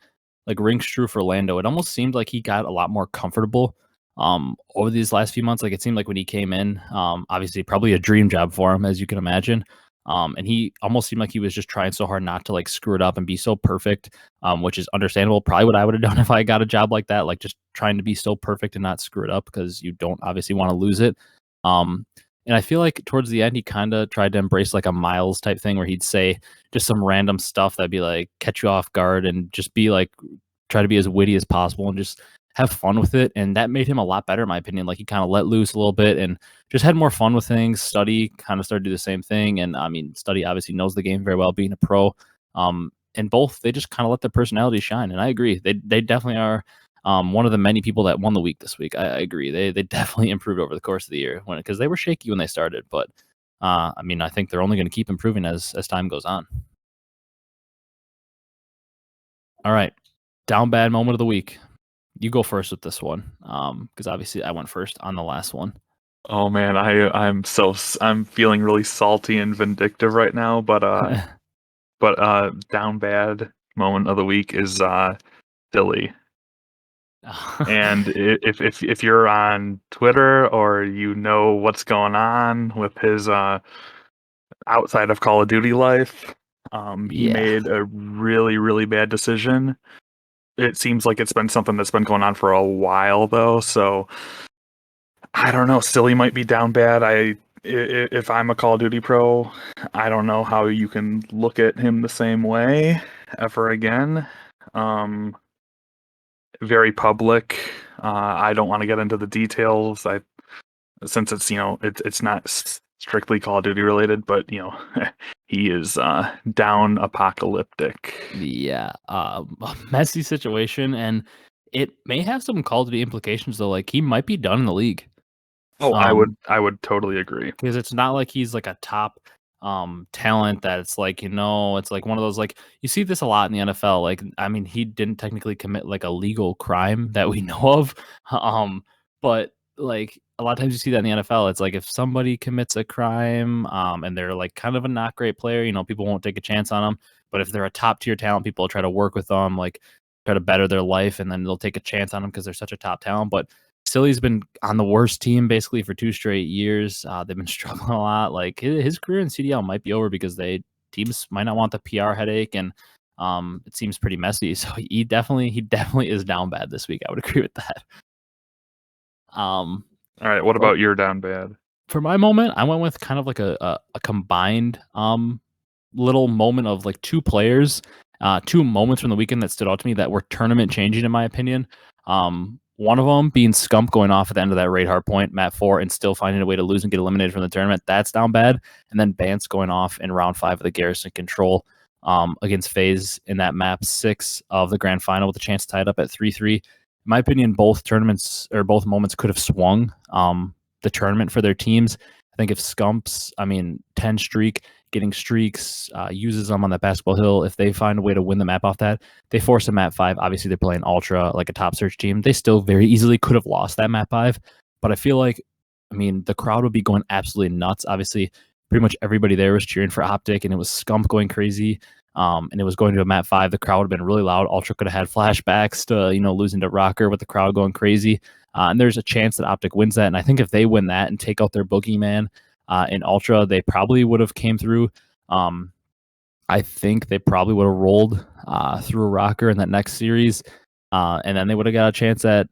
A: like rings true for Lando. It almost seemed like he got a lot more comfortable over these last few months. Like it seemed like when he came in, obviously probably a dream job for him, as you can imagine. And he almost seemed like he was just trying so hard not to like screw it up and be so perfect, which is understandable. Probably what I would have done if I got a job like that, like just trying to be so perfect and not screw it up because you don't obviously want to lose it. And I feel like towards the end, he kind of tried to embrace like a Miles type thing where he'd say just some random stuff that'd be like catch you off guard and just be like try to be as witty as possible and just have fun with it. And that made him a lot better, in my opinion. Like he kind of let loose a little bit and just had more fun with things. Study kind of started to do the same thing. And I mean, Study obviously knows the game very well, being a pro. And both, they just kind of let their personality shine. And I agree. They definitely are one of the many people that won the week this week. I agree. They definitely improved over the course of the year because they were shaky when they started. But I mean, I think they're only going to keep improving as time goes on. All right. Down bad moment of the week. You go first with this one, because obviously I went first on the last one.
B: Oh man, I'm feeling really salty and vindictive right now. But down bad moment of the week is Dilly. And if you're on Twitter or you know what's going on with his outside of Call of Duty life, he made a really, really bad decision. It seems like it's been something that's been going on for a while though, so I don't know. Silly might be down bad. If I'm a Call of Duty pro, I don't know how you can look at him the same way ever again. Very public. I don't want to get into the details. Since it's it's not strictly Call of Duty related, but he is down apocalyptic.
A: Yeah, a messy situation, and it may have some Call of Duty implications though. Like he might be done in the league.
B: Oh,
A: Um,
B: I would totally agree.
A: because it's not like he's like a top talent that it's like, it's like one of those like you see this a lot in the NFL. Like, I mean, he didn't technically commit like a legal crime that we know of. But like a lot of times you see that in the NFL. It's like if somebody commits a crime, and they're like kind of a not great player, people won't take a chance on them. But if they're a top tier talent, people will try to work with them, like try to better their life, and then they'll take a chance on them because they're such a top talent. But Silly's been on the worst team basically for 2 straight years. They've been struggling a lot. Like his career in CDL might be over because teams might not want the PR headache, and it seems pretty messy. So he definitely is down bad this week. I would agree with that.
B: All right, what
A: But
B: about your down bad?
A: for my moment, I went with kind of like a combined little moment of like two players, two moments from the weekend that stood out to me that were tournament changing in my opinion. One of them being Scump going off at the end of that raid hard point, map 4, and still finding a way to lose and get eliminated from the tournament. That's down bad. And then Bance going off in round 5 of the Garrison Control against Faze in that map 6 of the grand final with a chance to tie it up at 3-3. In my opinion, both tournaments or both moments could have swung the tournament for their teams. I think if Scump's, 10 streak, getting streaks, uses them on that basketball hill. If they find a way to win the map off that, they force a map 5. Obviously, they're playing Ultra, like a top search team. They still very easily could have lost that map 5. But I feel like, the crowd would be going absolutely nuts. Obviously, pretty much everybody there was cheering for OpTic, and it was Scump going crazy. And it was going to a map 5. The crowd would have been really loud. Ultra could have had flashbacks to, losing to Rocker with the crowd going crazy. And there's a chance that OpTic wins that. And I think if they win that and take out their boogeyman, in Ultra, they probably would have came through. I think they probably would have rolled through a Rocker in that next series, and then they would have got a chance at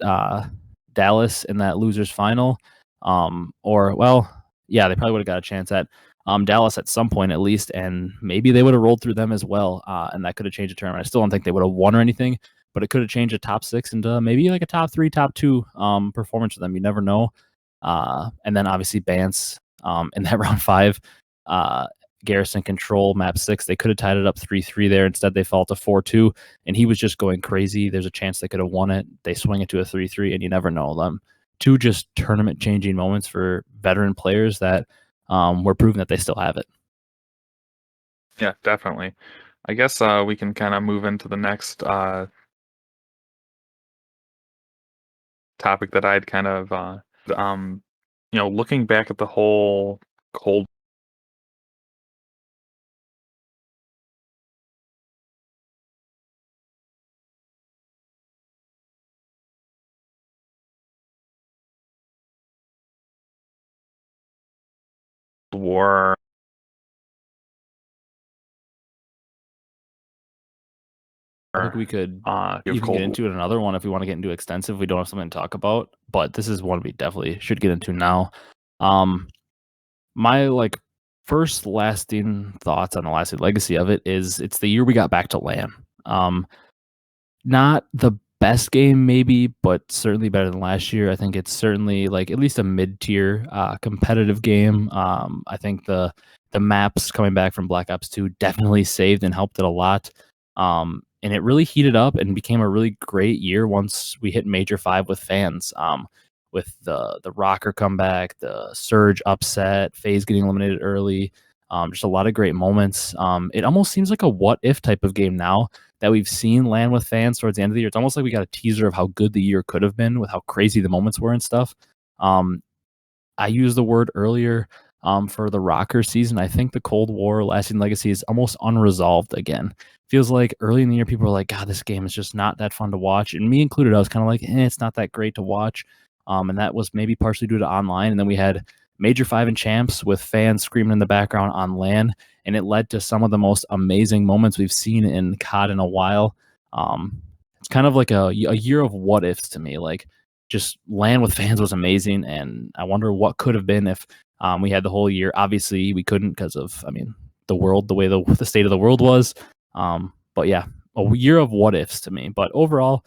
A: Dallas in that losers final. Yeah, they probably would have got a chance at Dallas at some point at least, and maybe they would have rolled through them as well, and that could have changed the tournament. I still don't think they would have won or anything, but it could have changed a top 6 into maybe like a top 3, top 2 performance for them. You never know. And then obviously Bance in that round 5, Garrison Control map 6, they could have tied it up 3-3 there. Instead, they fell to 4-2, and he was just going crazy. There's a chance they could have won it. They swing it to a 3-3, and you never know them. Two just tournament changing moments for veteran players that were proving that they still have it.
B: Yeah, definitely. I guess we can kind of move into the next topic that I'd kind of looking back at the whole Cold War.
A: I think we could
B: Give
A: even
B: Cold
A: get into it another one if we want to get into extensive. We don't have something to talk about, but this is one we definitely should get into now. My like first lasting thoughts on the lasting legacy of it is it's the year we got back to LAN. Not the best game maybe, but certainly better than last year. I think it's certainly like at least a mid-tier competitive game. I think the maps coming back from Black Ops 2 definitely saved and helped it a lot. And it really heated up and became a really great year once we hit Major 5 with fans. With the Rocker comeback, the Surge upset, Faze getting eliminated early, just a lot of great moments. It almost seems like a what if type of game now that we've seen land with fans towards the end of the year. It's almost like we got a teaser of how good the year could have been with how crazy the moments were and stuff. I used the word earlier for the Rocker season. I think the Cold War lasting legacy is almost unresolved again. Feels like early in the year, people were like, God, this game is just not that fun to watch. And me included, I was kind of like, it's not that great to watch. And that was maybe partially due to online. And then we had Major 5 and Champs with fans screaming in the background on LAN. And it led to some of the most amazing moments we've seen in COD in a while. It's kind of like a year of what ifs to me. Like, just LAN with fans was amazing, and I wonder what could have been if we had the whole year. Obviously, we couldn't because of, the world, the way the state of the world was. But yeah, a year of what ifs to me. But overall,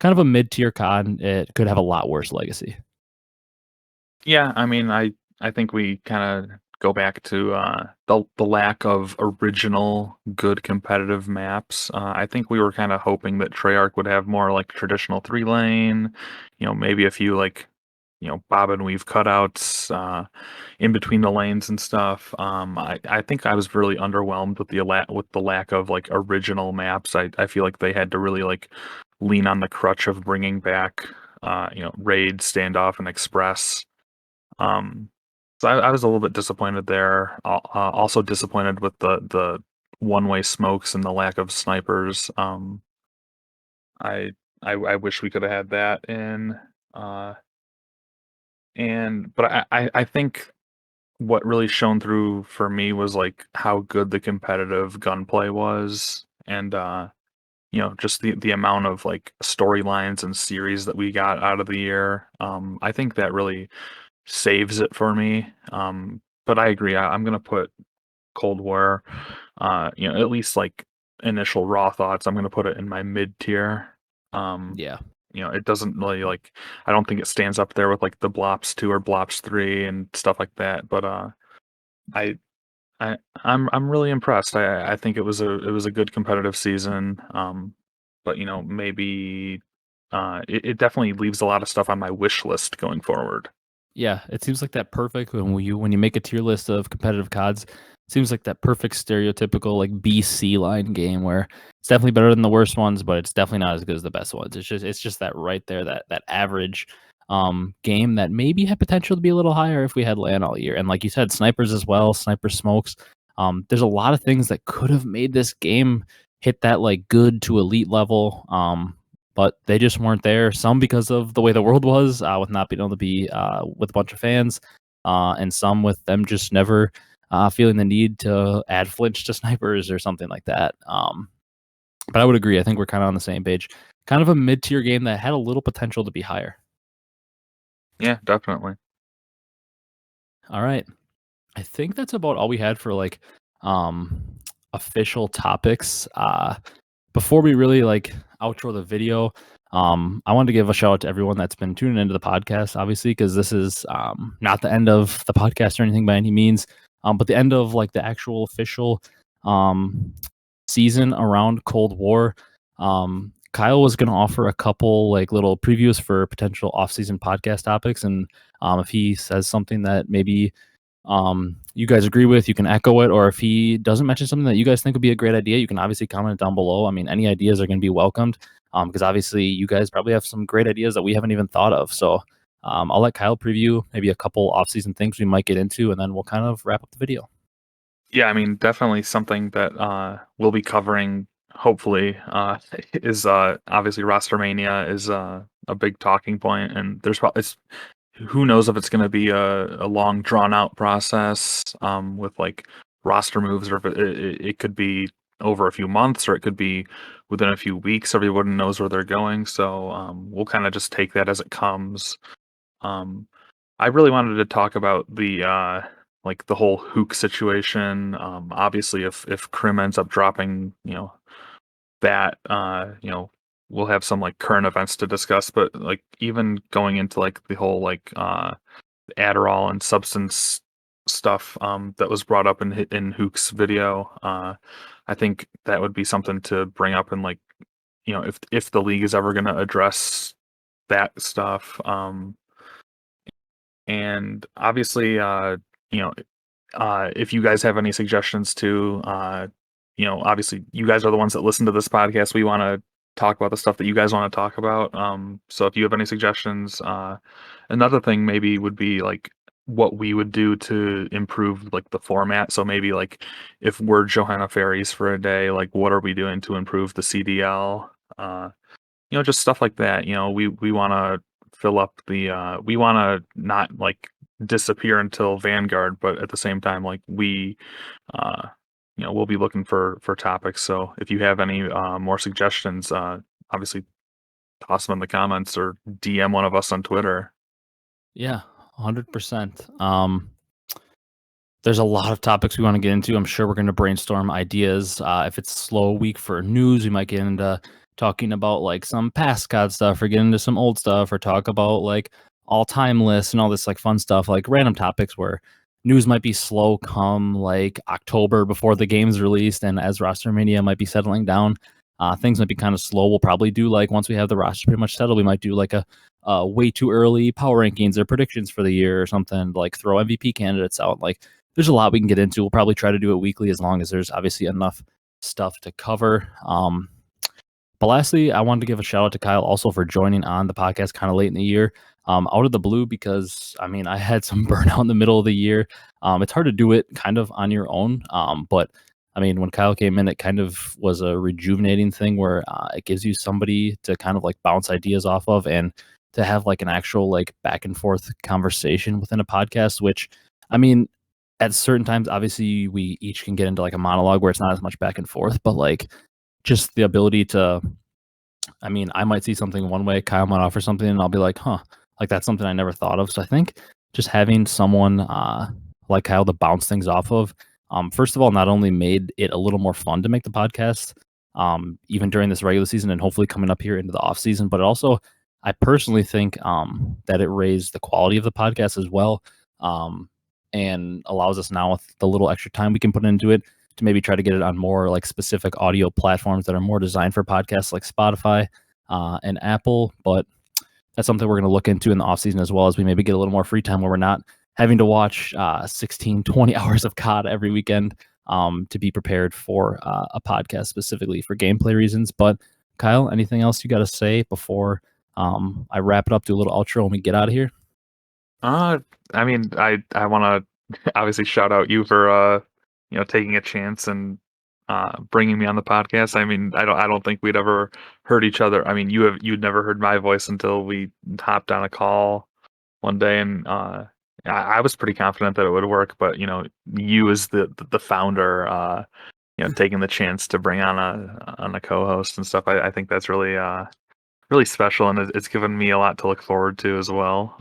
A: kind of a mid-tier COD. It could have a lot worse legacy.
B: Yeah, I think we kind of go back to the lack of original good competitive maps. I think we were kind of hoping that Treyarch would have more like traditional 3 lane, maybe a few like bob and weave cutouts in between the lanes and stuff. I think I was really underwhelmed with the lack of like original maps. I feel like they had to really like lean on the crutch of bringing back raid, standoff, and express. Um, so I was a little bit disappointed there. Also disappointed with the one-way smokes and the lack of snipers. I I wish we could have had that in. Uh, but I think what really shone through for me was like how good the competitive gunplay was, and just the amount of like storylines and series that we got out of the year. I think that really saves it for me. But I agree. I'm gonna put Cold War. At least like initial raw thoughts. I'm gonna put it in my mid tier. Um,
A: Yeah.
B: it doesn't really like. I don't think it stands up there with like the Blops 2 or Blops 3 and stuff like that. But I. I'm really impressed. I think it was a good competitive season. But maybe it definitely leaves a lot of stuff on my wish list going forward.
A: Yeah, it seems like that perfect when you make a tier list of competitive CODs, seems like that perfect stereotypical like BC line game where it's definitely better than the worst ones, but it's definitely not as good as the best ones. It's just that right there, that average game that maybe had potential to be a little higher if we had LAN all year. And like you said, snipers as well, sniper smokes. There's a lot of things that could have made this game hit that like good to elite level. But they just weren't there. Some because of the way the world was, with not being able to be with a bunch of fans, and some with them just never feeling the need to add flinch to snipers or something like that. But I would agree. I think we're kind of on the same page. Kind of a mid tier game that had a little potential to be higher.
B: Yeah, definitely.
A: All right. I think that's about all we had for like um official topics. Before we really like outro the video, I wanted to give a shout out to everyone that's been tuning into the podcast, obviously, because this is not the end of the podcast or anything by any means, but the end of like the actual official um, season around Cold War. Kyle was going to offer a couple like little previews for potential off-season podcast topics, and if he says something that maybe you guys agree with, you can echo it, or if he doesn't mention something that you guys think would be a great idea, you can obviously comment down below. I mean, any ideas are going to be welcomed, because obviously you guys probably have some great ideas that we haven't even thought of. So I'll let Kyle preview maybe a couple off-season things we might get into, and then we'll kind of wrap up the video.
B: Yeah, I mean, definitely something that we'll be covering. Hopefully, is obviously Rostermania is a big talking point, and there's probably who knows if it's going to be a long drawn out process with like roster moves, or if it could be over a few months, or it could be within a few weeks. Everyone knows where they're going, so we'll kind of just take that as it comes. Um, I really wanted to talk about the like the whole Hook situation. Obviously, if Krim ends up dropping, that we'll have some like current events to discuss. But like even going into like the whole like Adderall and substance stuff that was brought up in Hook's video, I think that would be something to bring up in like if the league is ever going to address that stuff. And obviously, you know, if you guys have any suggestions too, obviously you guys are the ones that listen to this podcast. We want to talk about the stuff that you guys want to talk about. So if you have any suggestions, another thing maybe would be like what we would do to improve like the format. So maybe like if we're Johanna Ferries for a day, like what are we doing to improve the CDL? Just stuff like that. We want to fill up the we want to not like disappear until Vanguard, but at the same time like we uh we'll be looking for topics. So if you have any more suggestions, obviously toss them in the comments or DM one of us on Twitter.
A: Yeah, 100%. There's a lot of topics we want to get into. I'm sure we're going to brainstorm ideas. If it's a slow week for news, we might get into talking about like some past COD stuff, or get into some old stuff, or talk about like all-time lists and all this like fun stuff, like random topics where news might be slow come like October before the game's released, and as roster mania might be settling down, things might be kind of slow. We'll probably do like once we have the roster pretty much settled, we might do like a way too early power rankings or predictions for the year or something. Like throw MVP candidates out. Like there's a lot we can get into. We'll probably try to do it weekly as long as there's obviously enough stuff to cover. But lastly, I wanted to give a shout out to Kyle also for joining on the podcast kind of late in the year, out of the blue, because I mean, I had some burnout in the middle of the year. It's hard to do it kind of on your own. But I mean, when Kyle came in, it kind of was a rejuvenating thing where it gives you somebody to kind of like bounce ideas off of and to have like an actual like back and forth conversation within a podcast, which I mean, at certain times, obviously we each can get into like a monologue where it's not as much back and forth, but like just the ability to, I mean, I might see something one way, Kyle might offer something, and I'll be like, huh, like that's something I never thought of. So I think just having someone like Kyle to bounce things off of, first of all, not only made it a little more fun to make the podcast, even during this regular season and hopefully coming up here into the off season, but it also, I personally think that it raised the quality of the podcast as well, and allows us now with the little extra time we can put into it to maybe try to get it on more like specific audio platforms that are more designed for podcasts like Spotify and Apple. But that's something we're going to look into in the off season as well, as we maybe get a little more free time where we're not having to watch 16, 20 hours of COD every weekend to be prepared for a podcast specifically for gameplay reasons. But Kyle, anything else you got to say before I wrap it up, do a little outro and we get out of here?
B: I mean, I want to obviously shout out you for taking a chance and bringing me on the podcast. I mean, I don't think we'd ever heard each other. I mean, you'd never heard my voice until we hopped on a call one day, and I was pretty confident that it would work. But you as the founder, taking the chance to bring on a co-host and stuff, I think that's really really special, and it's given me a lot to look forward to as well.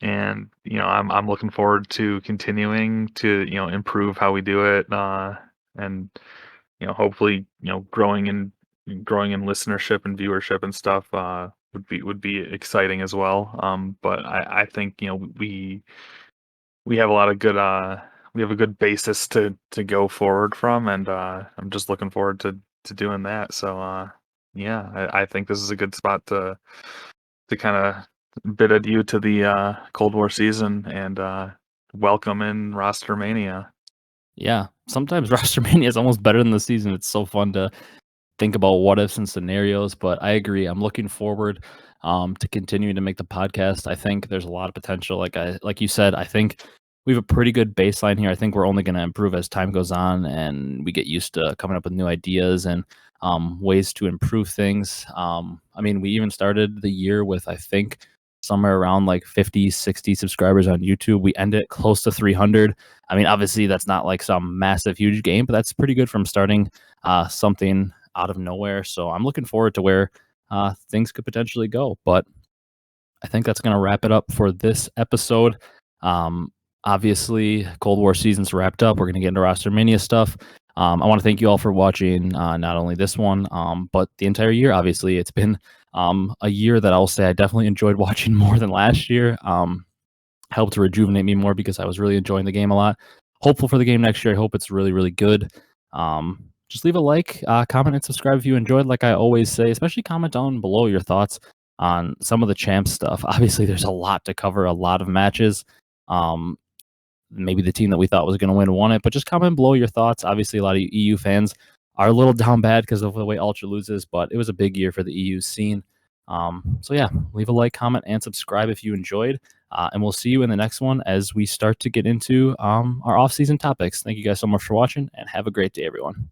B: And I'm looking forward to continuing to improve how we do it, and hopefully growing in listenership and viewership and stuff would be exciting as well. But I think we have a lot of good we have a good basis to go forward from, and I'm just looking forward to doing that. So yeah, I think this is a good spot to kind of bid adieu to the Cold War season and welcome in Roster Mania.
A: Yeah, sometimes roster mania is almost better than the season. It's so fun to think about what ifs and scenarios. But I agree. I'm looking forward to continuing to make the podcast. I think there's a lot of potential. Like you said, I think we have a pretty good baseline here. I think we're only going to improve as time goes on and we get used to coming up with new ideas and ways to improve things. I mean, we even started the year with, I think, somewhere around like 50, 60 subscribers on YouTube. We ended close to 300. I mean, obviously, that's not like some massive, huge game, but that's pretty good from starting something out of nowhere. So I'm looking forward to where things could potentially go. But I think that's going to wrap it up for this episode. Um, Obviously, Cold War season's wrapped up. We're going to get into roster mania stuff. I want to thank you all for watching not only this one, but the entire year. Obviously, it's been a year that I'll say I definitely enjoyed watching more than last year. Helped to rejuvenate me more because I was really enjoying the game a lot. Hopeful for the game next year. I hope it's really, really good. Just leave a like, comment, and subscribe if you enjoyed. Like I always say, especially comment down below your thoughts on some of the champ stuff. Obviously, there's a lot to cover, a lot of matches. Maybe the team that we thought was going to win won it, but just comment below your thoughts. Obviously, a lot of EU fans are a little down bad because of the way Ultra loses, but it was a big year for the EU scene. So yeah, leave a like, comment, and subscribe if you enjoyed. And we'll see you in the next one as we start to get into our off-season topics. Thank you guys so much for watching, and have a great day, everyone.